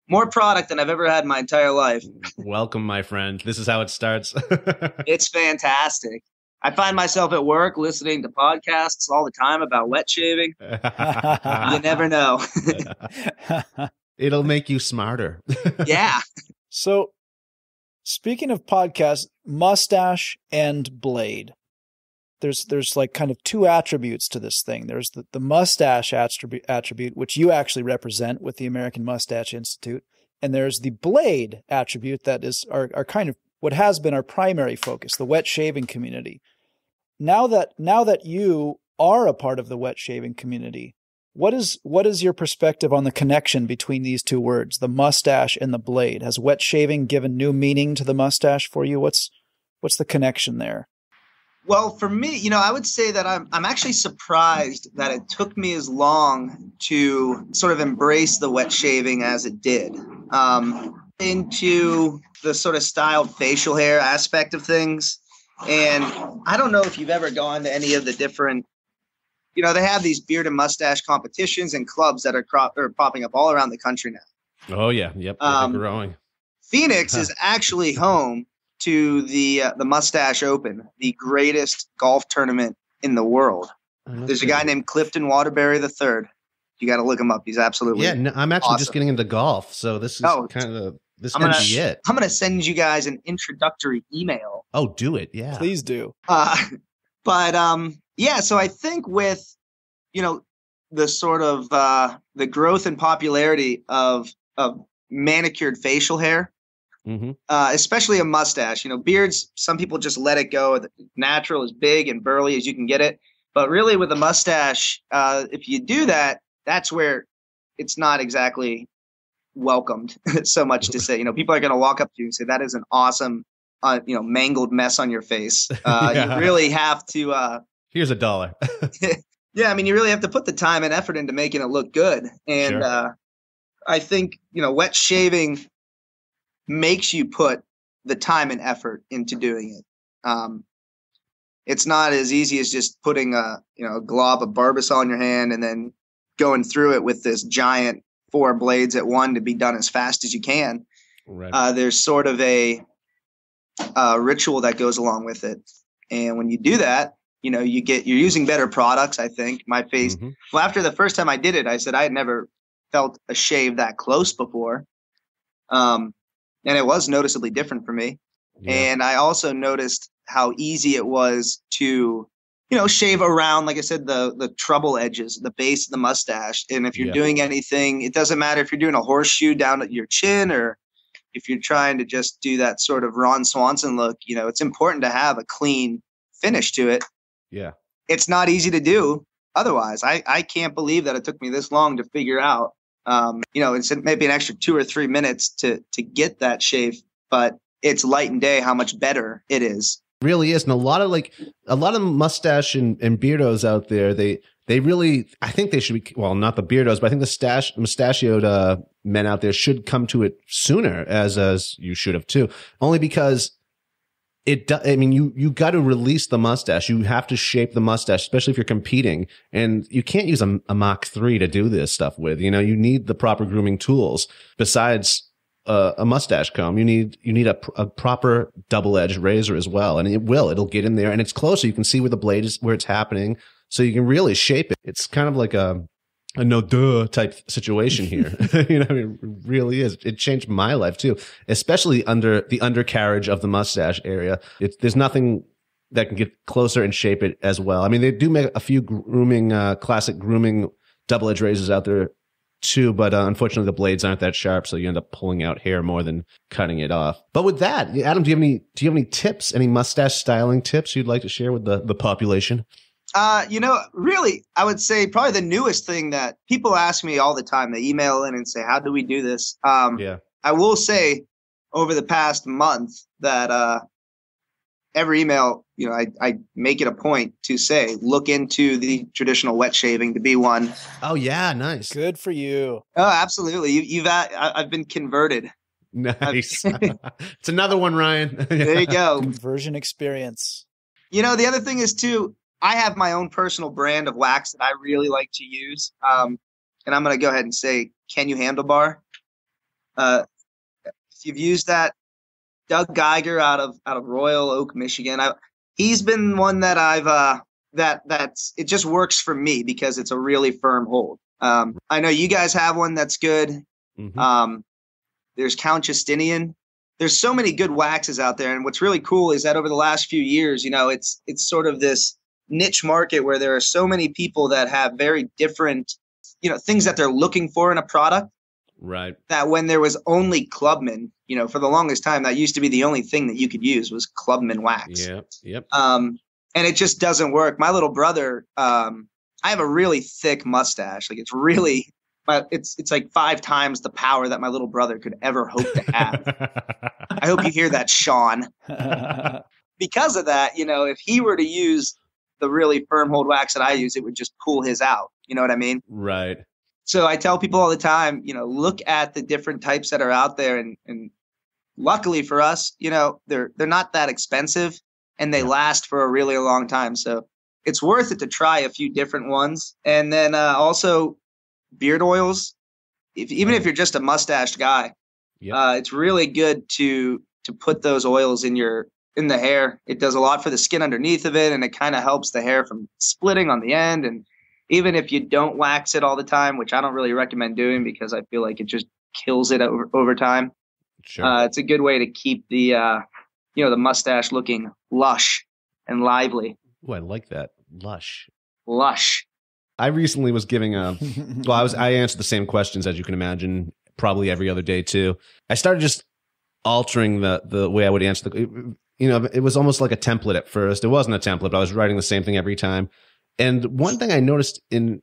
More product than I've ever had in my entire life. Welcome, my friend. This is how it starts. It's fantastic. I find myself at work listening to podcasts all the time about wet shaving. You never know. It'll make you smarter. Yeah. So, speaking of podcasts, Mustache and Blade. There's like kind of two attributes to this thing. There's the mustache attribute, which you actually represent with the American Mustache Institute. And there's the blade attribute that is our kind of what has been our primary focus, the wet shaving community. Now that you are a part of the wet shaving community, what is your perspective on the connection between these two words, the mustache and the blade? Has wet shaving given new meaning to the mustache for you? What's the connection there? Well, for me, I would say that I'm actually surprised that it took me as long to sort of embrace the wet shaving as it did. Into the sort of styled facial hair aspect of things. And I don't know if you've ever gone to any of the different, they have these beard and mustache competitions and clubs that are popping up all around the country now. Oh, yeah. Yep. They're growing. Phoenix is actually home to the Mustache Open, the greatest golf tournament in the world. There's a guy named Clifton Waterbury III. You got to look him up. He's absolutely I'm actually awesome. Just getting into golf, so this is kind of this is gonna be it. I'm gonna send you guys an introductory email. Oh, do it, yeah, please do. So I think with the sort of the growth and popularity of manicured facial hair. Mm-hmm. Especially a mustache, beards, some people just let it go. Natural, as big and burly as you can get it. But really with a mustache, if you do that, that's where it's not exactly welcomed so much to say. People are going to walk up to you and say, that is an awesome, mangled mess on your face. You really have to. Here's $1. Yeah, you really have to put the time and effort into making it look good. And I think, wet shaving makes you put the time and effort into doing it. It's not as easy as just putting a glob of Barbasol in your hand and then going through it with this giant 4 blades at one to be done as fast as you can. Right. There's sort of a ritual that goes along with it. And when you do that, you're using better products. I think my face, well, after the first time I did it, I said I had never felt a shave that close before. And it was noticeably different for me. Yeah. And I also noticed how easy it was to, shave around, like I said, the trouble edges, the base of the mustache. And if you're doing anything, it doesn't matter if you're doing a horseshoe down at your chin or if you're trying to just do that sort of Ron Swanson look, it's important to have a clean finish to it. Yeah. It's not easy to do. otherwise. I can't believe that it took me this long to figure out. It's maybe an extra 2 or 3 minutes to get that shave, but it's light and day how much better it is. It really is. And a lot of mustache and beardos out there, they really, I think they should be, well, not the beardos, but I think the mustachioed men out there should come to it sooner, as you should have too. Only because you got to release the mustache. You have to shape the mustache, especially if you're competing. And you can't use a Mach 3 to do this stuff with. You need the proper grooming tools besides a mustache comb. You need a proper double-edged razor as well. And it'll get in there, and it's closer. You can see where the blade is, where it's happening. So you can really shape it. It's kind of like a no duh type situation here. It really is. It changed my life too, especially under the undercarriage of the mustache area. There's nothing that can get closer and shape it as well. I mean, they do make a few classic grooming double-edged razors out there too, but unfortunately the blades aren't that sharp, so you end up pulling out hair more than cutting it off. But with that, Adam, do you have any tips, any mustache styling tips you'd like to share with the population? Really, I would say probably the newest thing that people ask me all the time. They email in and say, how do we do this? I will say over the past month that every email, I make it a point to say, look into the traditional wet shaving to be one. Oh, yeah. Nice. Good for you. Oh, absolutely. I've been converted. Nice. It's another one, Ryan. There you go. Conversion experience. The other thing is too, I have my own personal brand of wax that I really like to use. And I'm going to go ahead and say, Can You Handlebar? If you've used that, Doug Geiger out of Royal Oak, Michigan. He's been one that I've it just works for me because it's a really firm hold. I know you guys have one that's good. Mm-hmm. There's Count Justinian. There's so many good waxes out there, and what's really cool is that over the last few years, it's sort of this niche market where there are so many people that have very different, things that they're looking for in a product. Right. That when there was only Clubman, for the longest time, that used to be the only thing that you could use was Clubman wax. Yeah. Yep. And it just doesn't work. My little brother, I have a really thick mustache. Like it's like 5 times the power that my little brother could ever hope to have. I hope you hear that, Sean. Because of that, if he were to use the really firm hold wax that I use, it would just pull his out. You know what I mean? Right. So I tell people all the time, look at the different types that are out there, and luckily for us, they're not that expensive and they last for a really long time. So it's worth it to try a few different ones. And then also beard oils. Even if you're just a mustached guy, it's really good to put those oils in the hair. It does a lot for the skin underneath of it, and it kind of helps the hair from splitting on the end. And even if you don't wax it all the time, which I don't really recommend doing because I feel like it just kills it over time. Sure. It's a good way to keep the mustache looking lush and lively. Oh, I like that. Lush. I recently was giving I answered the same questions as you can imagine, probably every other day too. I started just altering the way I would answer it was almost like a template at first. It wasn't a template, but I was writing the same thing every time. And one thing I noticed in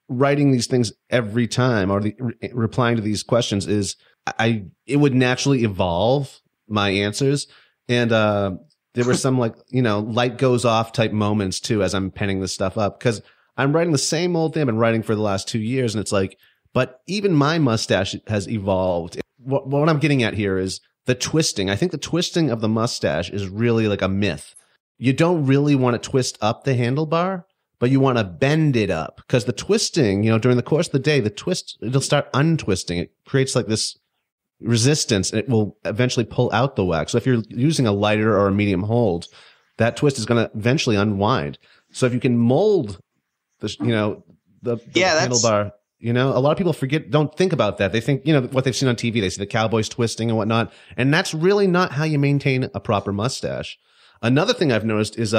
writing these things every time or replying to these questions is it would naturally evolve my answers. And there were some light goes off type moments too as I'm penning this stuff up, because I'm writing the same old thing I've been writing for the last 2 years. And it's like, but even my mustache has evolved. What I'm getting at here is the twisting. I think the twisting of the mustache is really like a myth. You don't really want to twist up the handlebar, but you want to bend it up, because the twisting, during the course of the day, it'll start untwisting. It creates like this resistance, and it will eventually pull out the wax. So if you're using a lighter or a medium hold, that twist is going to eventually unwind. So if you can mold the handlebar, a lot of people don't think about that. They think, what they've seen on TV, they see the cowboys twisting and whatnot. And that's really not how you maintain a proper mustache. Another thing I've noticed is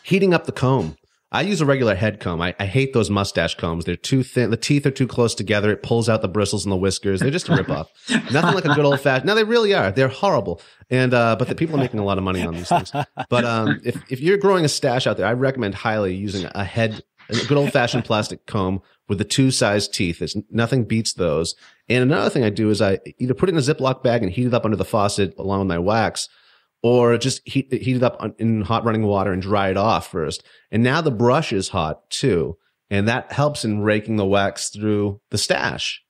heating up the comb. I use a regular head comb. I hate those mustache combs. They're too thin. The teeth are too close together. It pulls out the bristles and the whiskers. They're just a ripoff. Nothing like a good old fashioned. No, they really are. They're horrible. And but the people are making a lot of money on these things. But if you're growing a stash out there, I recommend highly using a head A good old-fashioned plastic comb with the 2-size teeth. Nothing beats those. And another thing I do is I either put it in a Ziploc bag and heat it up under the faucet along with my wax, or just heat it up in hot running water and dry it off first. And now the brush is hot too. And that helps in raking the wax through the stash,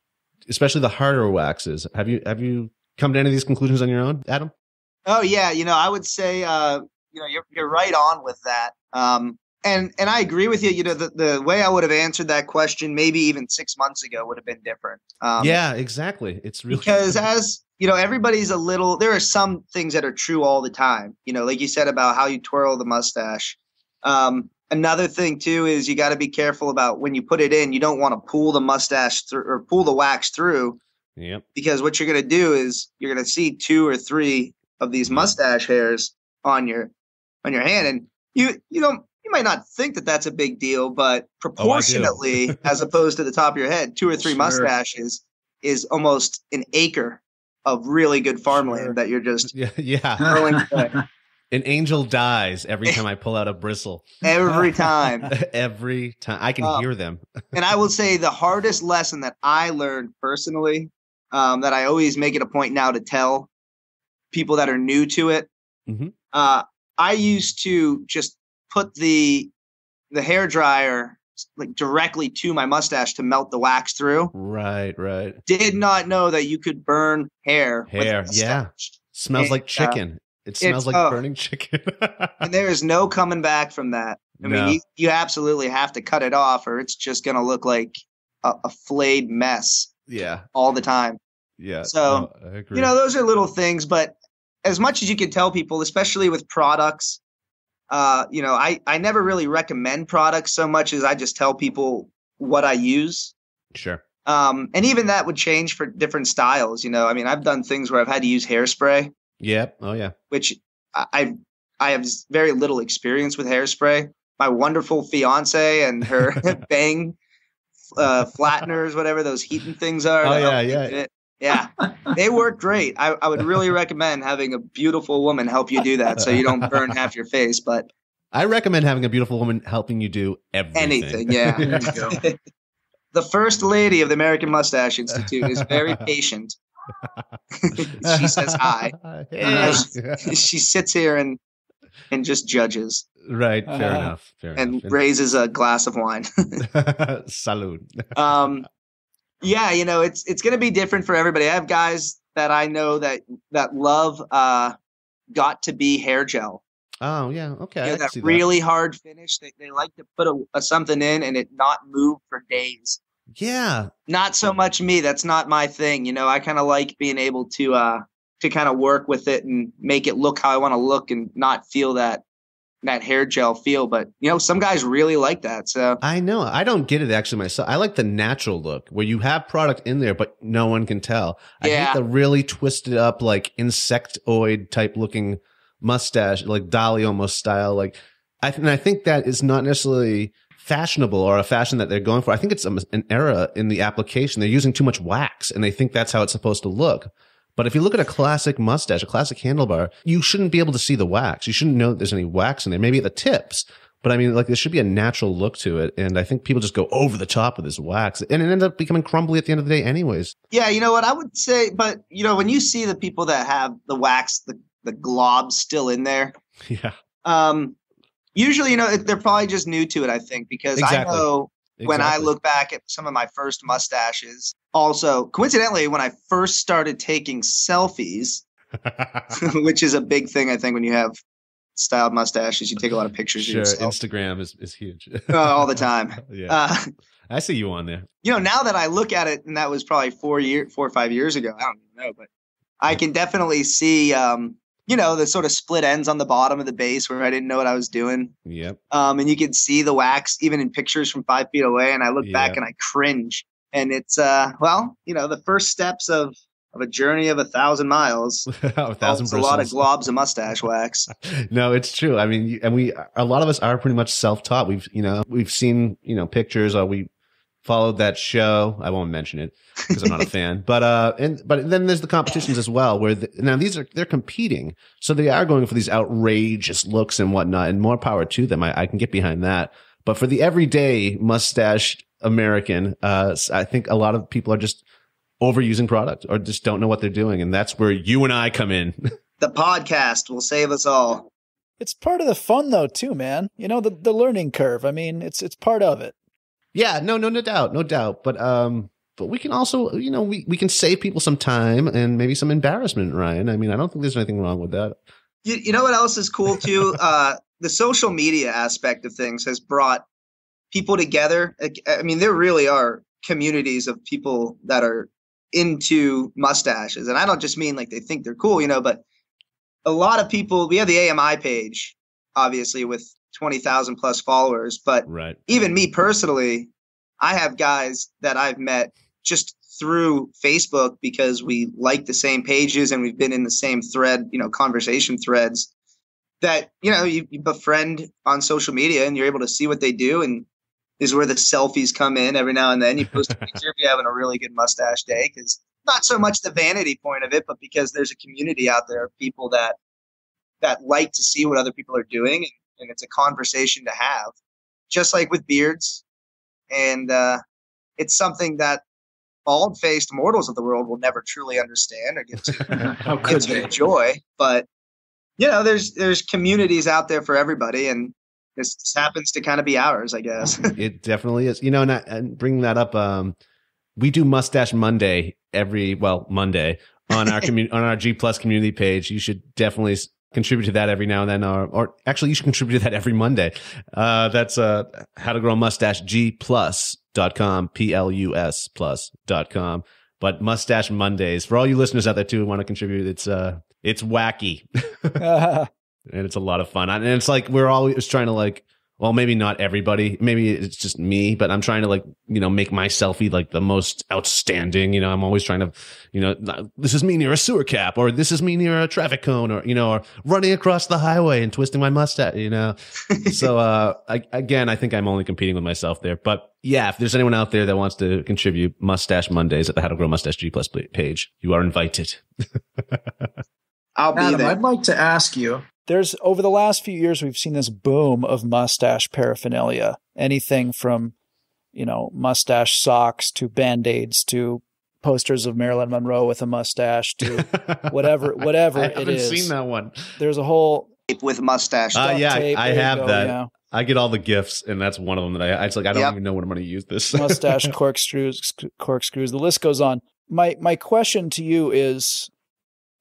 especially the harder waxes. Have you come to any of these conclusions on your own, Adam? Oh yeah. I would say, you're right on with that. And I agree with you. The way I would have answered that question, maybe even 6 months ago, would have been different. Yeah, exactly. It's really because as everybody's there are some things that are true all the time. Like you said about how you twirl the mustache. Another thing too is you got to be careful about when you put it in. You don't want to pull the mustache through or pull the wax through. Yep. Because what you're going to do is you're going to see 2 or 3 of these mustache hairs on your hand, and you might not think that that's a big deal, but proportionately, as opposed to the top of your head, 2 or 3 mustaches is almost an acre of really good farmland that you're just hurling away. An angel dies every time I pull out a bristle. Every time. Every time. I can hear them. And I will say the hardest lesson that I learned personally, that I always make it a point now to tell people that are new to it. Mm-hmm. I used to just put the hair dryer like directly to my mustache to melt the wax through. Right. Did not know that you could burn hair. Yeah. Smells like chicken. It smells like burning chicken. And there is no coming back from that. I mean, you absolutely have to cut it off, or it's just going to look like a flayed mess. Yeah. All the time. Yeah. So, I agree. Those are little things, but as much as you can tell people, especially with products, I never really recommend products so much as I just tell people what I use. Sure. And even that would change for different styles. I mean, I've done things where I've had to use hairspray. Yep. Oh yeah. Which I have very little experience with hairspray. My wonderful fiance and her Bang flatteners, whatever those heating things are. Oh yeah. Yeah, they work great. I would really recommend having a beautiful woman help you do that so you don't burn half your face. But I recommend having a beautiful woman helping you do everything. Yeah. There you go. The first lady of the American Mustache Institute is very patient. She says hi. Hey. She sits here and just judges. Right. Fair enough. And raises a glass of wine. Salud. Yeah, it's going to be different for everybody. I have guys that I know that love got to be hair gel. Oh yeah, okay. That really hard finish. They like to put a something in and it not move for days. Yeah. Not so much me. That's not my thing. I kind of like being able to kind of work with it and make it look how I want to look and not feel that hair gel feel. But, some guys really like that. So I know. I don't get it actually myself. I like the natural look where you have product in there, but no one can tell. I hate the really twisted up, like insectoid type looking mustache, like Dolly almost style. I think that is not necessarily fashionable or a fashion that they're going for. I think it's an error in the application. They're using too much wax and they think that's how it's supposed to look. But if you look at a classic mustache, a classic handlebar, you shouldn't be able to see the wax. You shouldn't know that there's any wax in there, maybe at the tips. But I mean, there should be a natural look to it. And I think people just go over the top with this wax and it ends up becoming crumbly at the end of the day anyways. Yeah. You know what I would say, but when you see the people that have the wax, the globs still in there. Yeah. Usually, they're probably just new to it, I think, because exactly. I know when I look back at some of my first mustaches, also, coincidentally, when I first started taking selfies, which is a big thing, I think, when you have styled mustaches, you take a lot of pictures of yourself. Instagram is huge. All the time. Yeah. I see you on there. Now that I look at it, and that was probably 4 or 5 years ago, I don't even know, but I can definitely see the sort of split ends on the bottom of the base where I didn't know what I was doing. Yep. And you can see the wax even in pictures from 5 feet away. And I look back and I cringe. And it's, the first steps of a journey of 1,000 miles. 1,000 a lot of globs of mustache wax. No, it's true. I mean, a lot of us are pretty much self-taught. We've seen, pictures or we followed that show. I won't mention it because I'm not a fan, but then there's the competitions as well where they're competing. So they are going for these outrageous looks and whatnot, and more power to them. I can get behind that. But for the everyday mustache American, I think a lot of people are just overusing product or just don't know what they're doing. And that's where you and I come in. The podcast will save us all. It's part of the fun though, too, man. You know, the learning curve. I mean, it's part of it. Yeah, no doubt. But we can also, you know, we can save people some time and maybe some embarrassment, Ryan. I mean, I don't think there's anything wrong with that. You know what else is cool too? The social media aspect of things has brought people together. I mean, there really are communities of people that are into mustaches. And I don't just mean like they think they're cool, you know, but a lot of people, we have the AMI page, obviously, with 20,000 plus followers. But right. Even me personally, I have guys that I've met just through Facebook because we like the same pages and we've been in the same thread, you know, conversation threads that, you know, you befriend on social media and you're able to see what they do. And this is where the selfies come in every now and then. You post a picture if you're having a really good mustache day, because not so much the vanity point of it, but because there's a community out there of people that like to see what other people are doing. And it's a conversation to have, just like with beards. And it's something that bald-faced mortals of the world will never truly understand or get to enjoy. But, you know, there's communities out there for everybody, and this happens to kind of be ours, I guess. It definitely is. You know, and bringing that up, we do Mustache Monday Monday on our on our G Plus community page. You should definitely contribute to that every now and then, or actually you should contribute to that every Monday. That's how to grow a mustache gplus.com, plus.com. But Mustache Mondays, for all you listeners out there too who want to contribute, it's wacky. And it's a lot of fun. And it's like we're always trying to like, well, maybe not everybody, maybe it's just me, but I'm trying to like, you know, make my selfie like the most outstanding. You know, I'm always trying to, you know, this is me near a sewer cap, or this is me near a traffic cone, or, you know, or running across the highway and twisting my mustache, you know. So I think I'm only competing with myself there. But yeah, if there's anyone out there that wants to contribute, Mustache Mondays at the How to Grow Mustache G Plus page, you are invited. I'll be Adam, there. I'd like to ask you. There's over the last few years, we've seen this boom of mustache paraphernalia. Anything from, you know, mustache socks to Band-Aids to posters of Marilyn Monroe with a mustache to whatever I it is. haven't seen that one. There's a whole with mustache. Yeah, tape, I have that. Yeah. I get all the gifts, and that's one of them that I don't even know when I'm going to use this. Mustache corkscrews. The list goes on. My question to you is,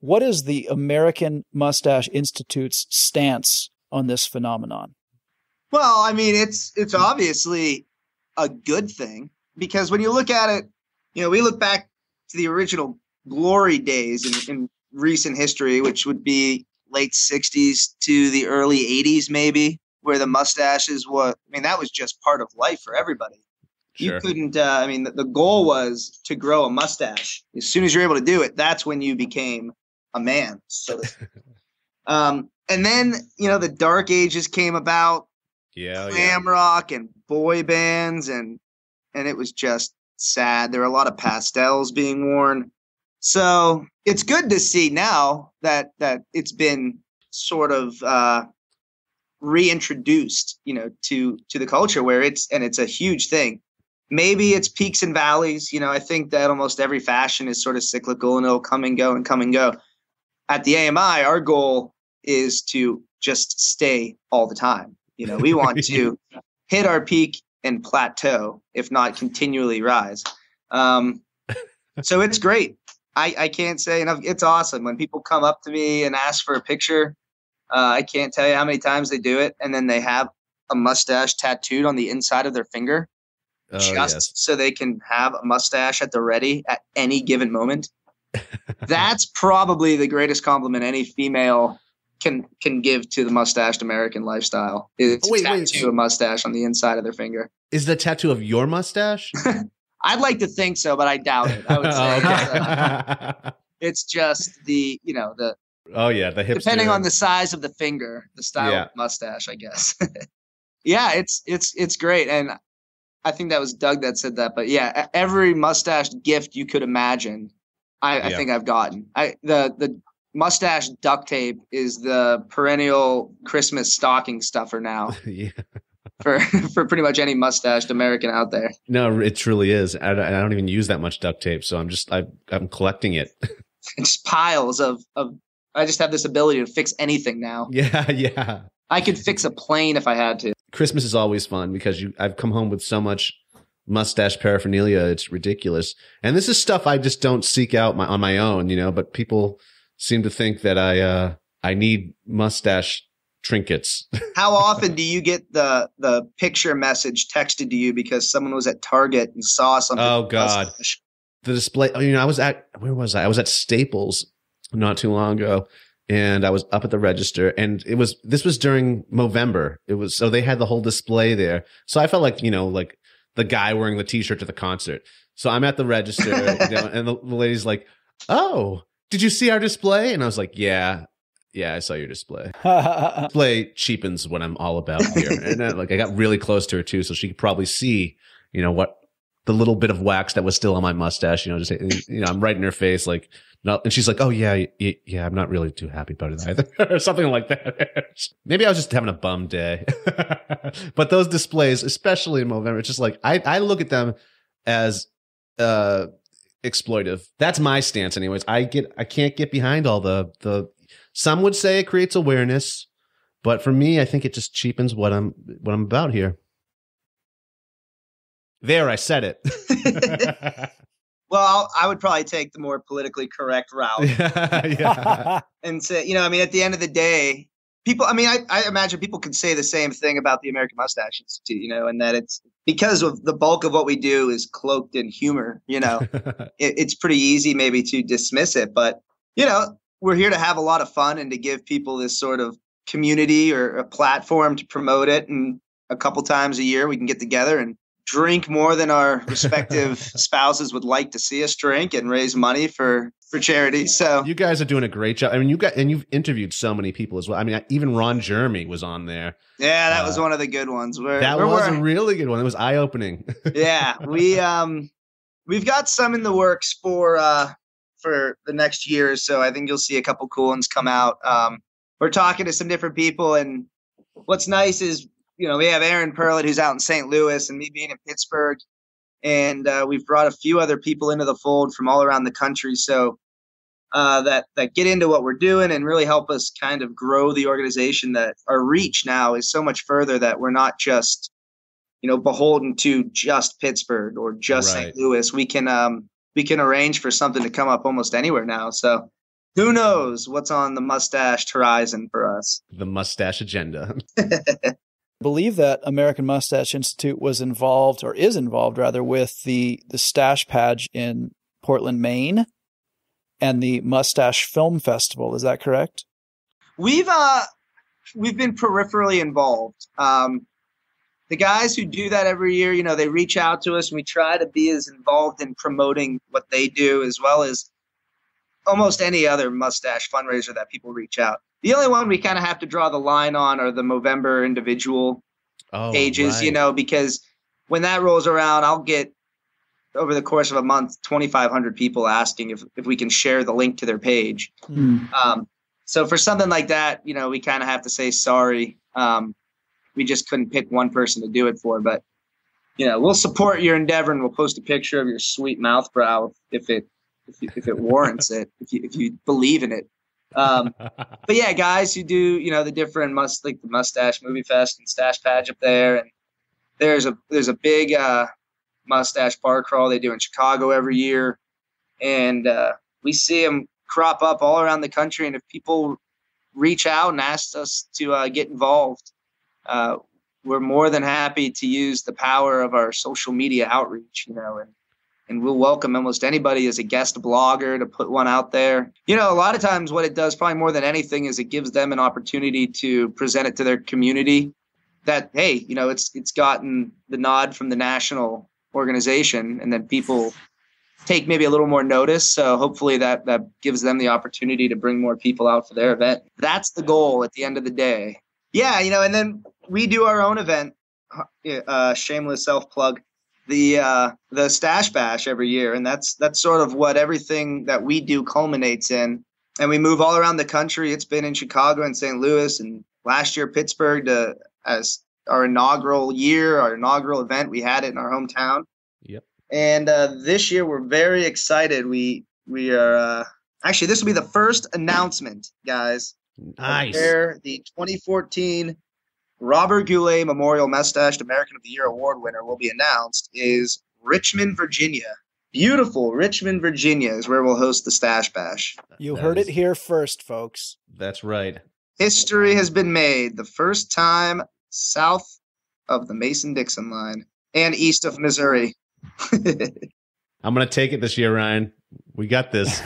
what is the American Mustache Institute's stance on this phenomenon? Well, I mean, it's obviously a good thing, because when you look at it, you know, we look back to the original glory days in recent history, which would be late 60s to the early 80s, maybe, where the mustaches that was just part of life for everybody. Sure. You couldn't, the goal was to grow a mustache. As soon as you're able to do it, that's when you became a man. So, and then, you know, the dark ages came about, glam rock and boy bands, and it was just sad. There were a lot of pastels being worn. So it's good to see now that it's been sort of reintroduced, you know, to the culture where it's a huge thing. Maybe it's peaks and valleys. You know, I think that almost every fashion is sort of cyclical and it'll come and go and come and go. At the AMI, our goal is to just stay all the time. You know, we want to hit our peak and plateau, if not continually rise. So it's great. I can't say enough. It's awesome when people come up to me and ask for a picture. I can't tell you how many times they do it, and then they have a mustache tattooed on the inside of their finger, so they can have a mustache at the ready at any given moment. That's probably the greatest compliment any female can give to the mustached American lifestyle. Is to tattoo a mustache on the inside of their finger. Is the tattoo of your mustache? I'd like to think so, but I doubt it. I would say it's just the hipster. Depending on the size of the finger, the style of mustache, I guess. Yeah, it's great, and I think that was Doug that said that. But yeah, every mustache gift you could imagine, I think I've gotten. The mustache duct tape is the perennial Christmas stocking stuffer now. for for pretty much any mustached American out there. No, it truly is. I don't even use that much duct tape, so I'm collecting it. It's piles of. I just have this ability to fix anything now. Yeah. I could fix a plane if I had to. Christmas is always fun because I've come home with so much mustache paraphernalia. It's ridiculous. And this is stuff I just don't seek out on my own, but people seem to think that I need mustache trinkets. How often do you get the picture message texted to you because someone was at Target and saw something? Oh God. The display, where was I? I was at Staples not too long ago, and I was up at the register, and this was during Movember. So they had the whole display there. So I felt like, like the guy wearing the t-shirt to the concert. So I'm at the register, and the lady's like, "Oh, did you see our display?" And I was like, Yeah, I saw your display. Display cheapens what I'm all about here. And I got really close to her too, so she could probably see, what the little bit of wax that was still on my mustache, I'm right in her face, like, no. And she's like, "Oh yeah, I'm not really too happy about it either," or something like that. Maybe I was just having a bum day. But those displays, especially in November, it's just like, I look at them as exploitive. That's my stance anyways. I can't get behind all the some would say it creates awareness, but for me, I think it just cheapens what I'm about here. There, I said it. Well, I would probably take the more politically correct route. Yeah. And say, at the end of the day, people, I imagine people could say the same thing about the American Mustache Institute, and that it's because of the bulk of what we do is cloaked in humor, it's pretty easy maybe to dismiss it, but, we're here to have a lot of fun and to give people this sort of community or a platform to promote it. And a couple times a year we can get together and drink more than our respective spouses would like to see us drink and raise money for charity. So you guys are doing a great job. You've interviewed so many people as well. Even Ron Jeremy was on there. Yeah, that was one of the good ones. That was a really good one. It was eye opening. Yeah, we've got some in the works for the next year or so. I think you'll see a couple cool ones come out. We're talking to some different people, and what's nice is, we have Aaron Perlett, who's out in St. Louis, and me being in Pittsburgh. And we've brought a few other people into the fold from all around the country. So that get into what we're doing and really help us kind of grow the organization, that our reach now is so much further that we're not just, beholden to just Pittsburgh or just St. Louis. We can arrange for something to come up almost anywhere now. So who knows what's on the mustached horizon for us? The mustache agenda. I believe that American Mustache Institute was involved, or is involved rather, with the Stash Page in Portland, Maine, and the Mustache Film Festival. Is that correct? We've been peripherally involved. The guys who do that every year, they reach out to us, and we try to be as involved in promoting what they do as well as almost any other mustache fundraiser that people reach out. The only one we kind of have to draw the line on are the Movember individual pages, because when that rolls around, I'll get, over the course of a month, 2,500 people asking if we can share the link to their page. So for something like that, we kind of have to say sorry. We just couldn't pick one person to do it for, but we'll support your endeavor, and we'll post a picture of your sweet mouth brow if it warrants it, if you believe in it. But yeah, guys who do, the different the Mustache Movie Fest and Stash Page up there. And there's a big, mustache bar crawl they do in Chicago every year. And, we see them crop up all around the country. And if people reach out and ask us to, get involved, we're more than happy to use the power of our social media outreach, and we'll welcome almost anybody as a guest blogger to put one out there. A lot of times what it does, probably more than anything, is it gives them an opportunity to present it to their community that, hey, it's gotten the nod from the national organization, and then people take maybe a little more notice. So hopefully that gives them the opportunity to bring more people out for their event. That's the goal at the end of the day. Yeah, and then we do our own event, shameless self-plug, the Stash Bash every year. And that's sort of what everything that we do culminates in. And we move all around the country. It's been in Chicago and St. Louis, and last year Pittsburgh, as our inaugural year, our inaugural event. We had it in our hometown. Yep. And this year we're very excited. We are actually, this will be the first announcement, guys. Nice. Where the 2014 Robert Goulet Memorial Mustached American of the Year Award winner will be announced is Richmond, Virginia. Beautiful Richmond, Virginia is where we'll host the Stash Bash. You heard it here first, folks. That's right. History has been made. The first time south of the Mason-Dixon line and east of Missouri. I'm going to take it this year, Ryan. We got this.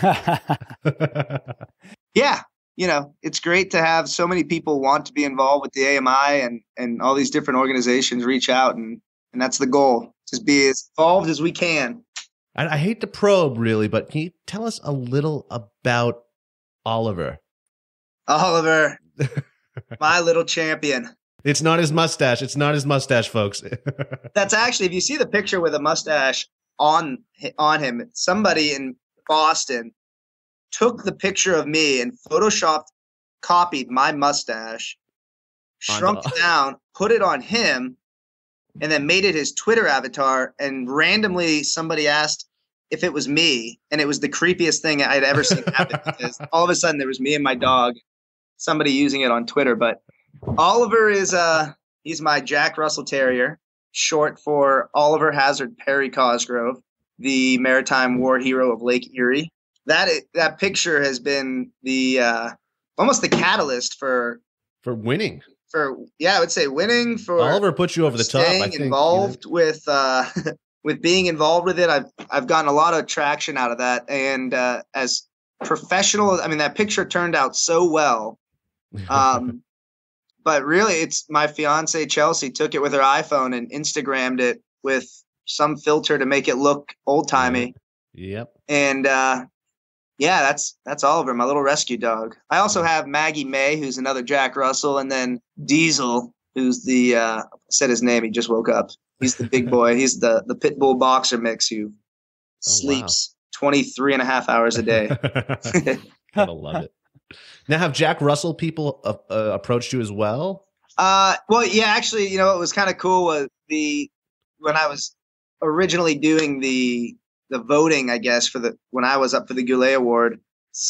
Yeah. You know, it's great to have so many people want to be involved with the AMI and all these different organizations reach out. And that's the goal. Just be as involved as we can. I hate to probe, really, but can you tell us a little about Oliver? Oliver, my little champion. It's not his mustache. It's not his mustache, folks. That's actually, if you see the picture with a mustache on him, somebody in Boston took the picture of me and copied my mustache, shrunk it down, put it on him, and then made it his Twitter avatar. And randomly somebody asked if it was me, and it was the creepiest thing I'd ever seen happen, because all of a sudden there was me and my dog, somebody using it on Twitter. But Oliver is he's my Jack Russell Terrier, short for Oliver Hazard Perry Causgrove, the maritime war hero of Lake Erie. That picture has been the almost the catalyst for winning. I would say winning. For Oliver put you over the top. Staying involved with with being involved with it. I've gotten a lot of traction out of that, and as professional, I mean, that picture turned out so well. But really, it's my fiance Chelsea took it with her iPhone and Instagrammed it with some filter to make it look old timey. Yep. And yeah, that's Oliver, my little rescue dog. I also have Maggie May, who's another Jack Russell, and then Diesel, who's the said his name. He just woke up. He's the big boy. He's the pit bull boxer mix who sleeps 23 and a half hours a day. Gotta love it. Now, have Jack Russell people approached you as well? Well, yeah, actually, you know, it was kind of cool was when I was originally doing the voting, I guess, when I was up for the Goulet Award,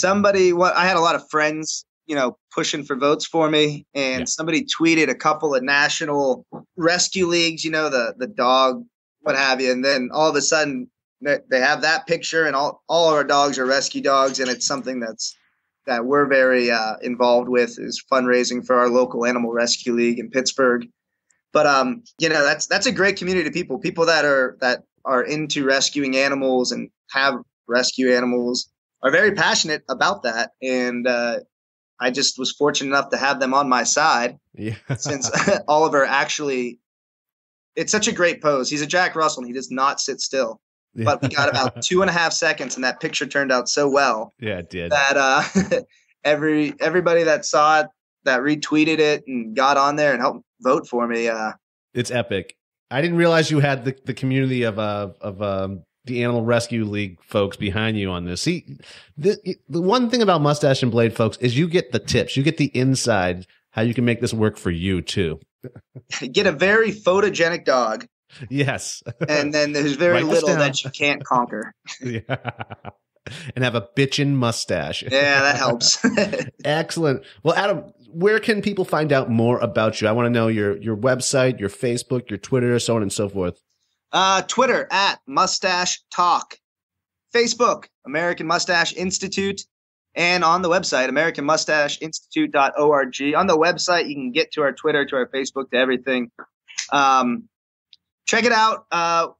I had a lot of friends, you know, pushing for votes for me, and somebody tweeted a couple of national rescue leagues, you know, the dog, what have you, and then all of a sudden they have that picture, and all our dogs are rescue dogs, and it's something that we're very involved with, is fundraising for our local animal rescue league in Pittsburgh. But you know, that's a great community of people that are into rescuing animals and have rescue animals, are very passionate about that. And I just was fortunate enough to have them on my side. Yeah. Since Oliver actually, it's such a great pose. He's a Jack Russell and he does not sit still. Yeah. But we got about 2.5 seconds and that picture turned out so well. Yeah, it did. That everybody that saw it, that retweeted it and got on there and helped vote for me. It's epic. I didn't realize you had the community of the Animal Rescue League folks behind you on this. See, the one thing about Moustache and Blade, folks, is you get the tips. You get the inside, how you can make this work for you, too. Get a very photogenic dog. Yes. And then there's very little that you can't conquer. Yeah. And have a bitchin' mustache. Yeah, that helps. Excellent. Well, Adam, where can people find out more about you? I want to know your website, your Facebook, your Twitter, so on and so forth. Twitter at Moustache Talk. Facebook, American Mustache Institute. And on the website, AmericanMustacheInstitute.org. On the website, you can get to our Twitter, to our Facebook, to everything. Check it out.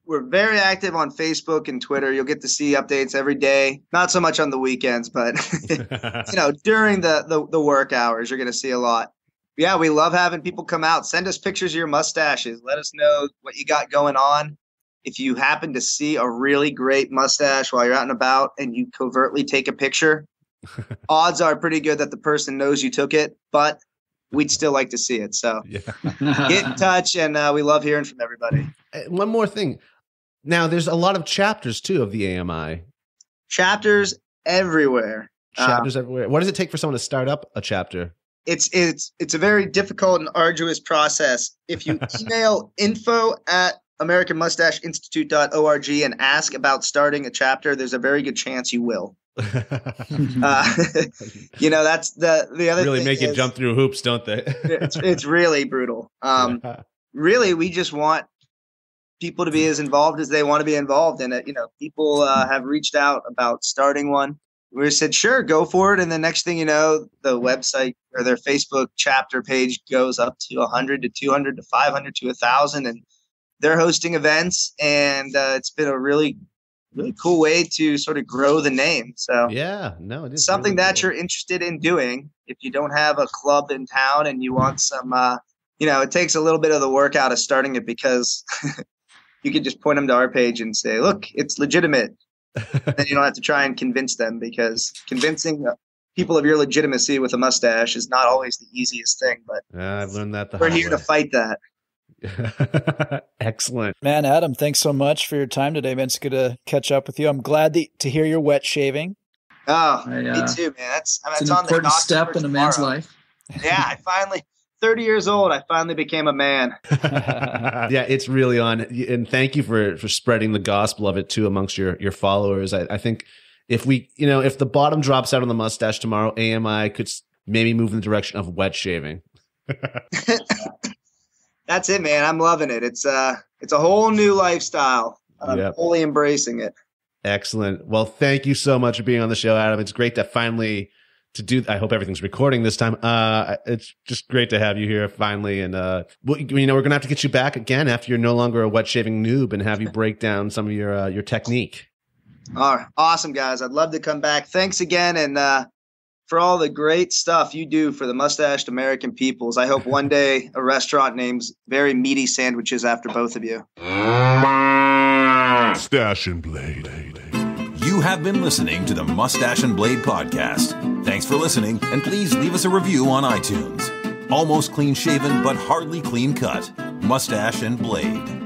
We're very active on Facebook and Twitter. You'll get to see updates every day. Not so much on the weekends, but you know, during the work hours, you're going to see a lot. Yeah, we love having people come out. Send us pictures of your mustaches. Let us know what you got going on. If you happen to see a really great mustache while you're out and about and you covertly take a picture, odds are pretty good that the person knows you took it, but we'd still like to see it. So get in touch, and we love hearing from everybody. One more thing. Now, there's a lot of chapters, too, of the AMI. Chapters everywhere. Chapters everywhere. What does it take for someone to start up a chapter? it's a very difficult and arduous process. If you email info@AmericanMustacheInstitute.org and ask about starting a chapter, there's a very good chance you will. That's the other really thing make you jump through hoops, don't they? it's really brutal. Really, we just want people to be as involved as they want to be involved in it. People have reached out about starting one. We said, sure, go for it. And the next thing you know, the website or their Facebook chapter page goes up to 100 to 200 to 500 to 1,000. And they're hosting events. And it's been a really, really cool way to sort of grow the name. So yeah, no, it is something really that cool. you're interested in doing. If you don't have a club in town and you want some, it takes a little bit of the work out of starting it, because you can just point them to our page and say, look, it's legitimate. Then you don't have to try and convince them, because convincing people of your legitimacy with a mustache is not always the easiest thing. But I've learned that we're here to fight that. Excellent. Man, Adam, thanks so much for your time today, man. It's good to catch up with you. I'm glad to hear you're wet shaving. Oh, me too, man. It's an important step in a man's life. Yeah, 30 years old, I finally became a man. Yeah, it's really on. And thank you for spreading the gospel of it too amongst your followers. I think if the bottom drops out on the mustache tomorrow, AMI could maybe move in the direction of wet shaving. That's it, man. I'm loving it. It's a whole new lifestyle. I'm fully embracing it. Excellent. Well, thank you so much for being on the show, Adam. It's great to finally I hope everything's recording this time. It's just great to have you here finally. And, we're going to have to get you back again after you're no longer a wet shaving noob and have you break down some of your technique. All right. Awesome, guys. I'd love to come back. Thanks again. And, for all the great stuff you do for the mustached American peoples. I hope one day a restaurant names very meaty sandwiches after both of you. Mustache and Blade. You have been listening to the Mustache and Blade podcast. Thanks for listening, and please leave us a review on iTunes. Almost clean shaven, but hardly clean cut. Mustache and Blade.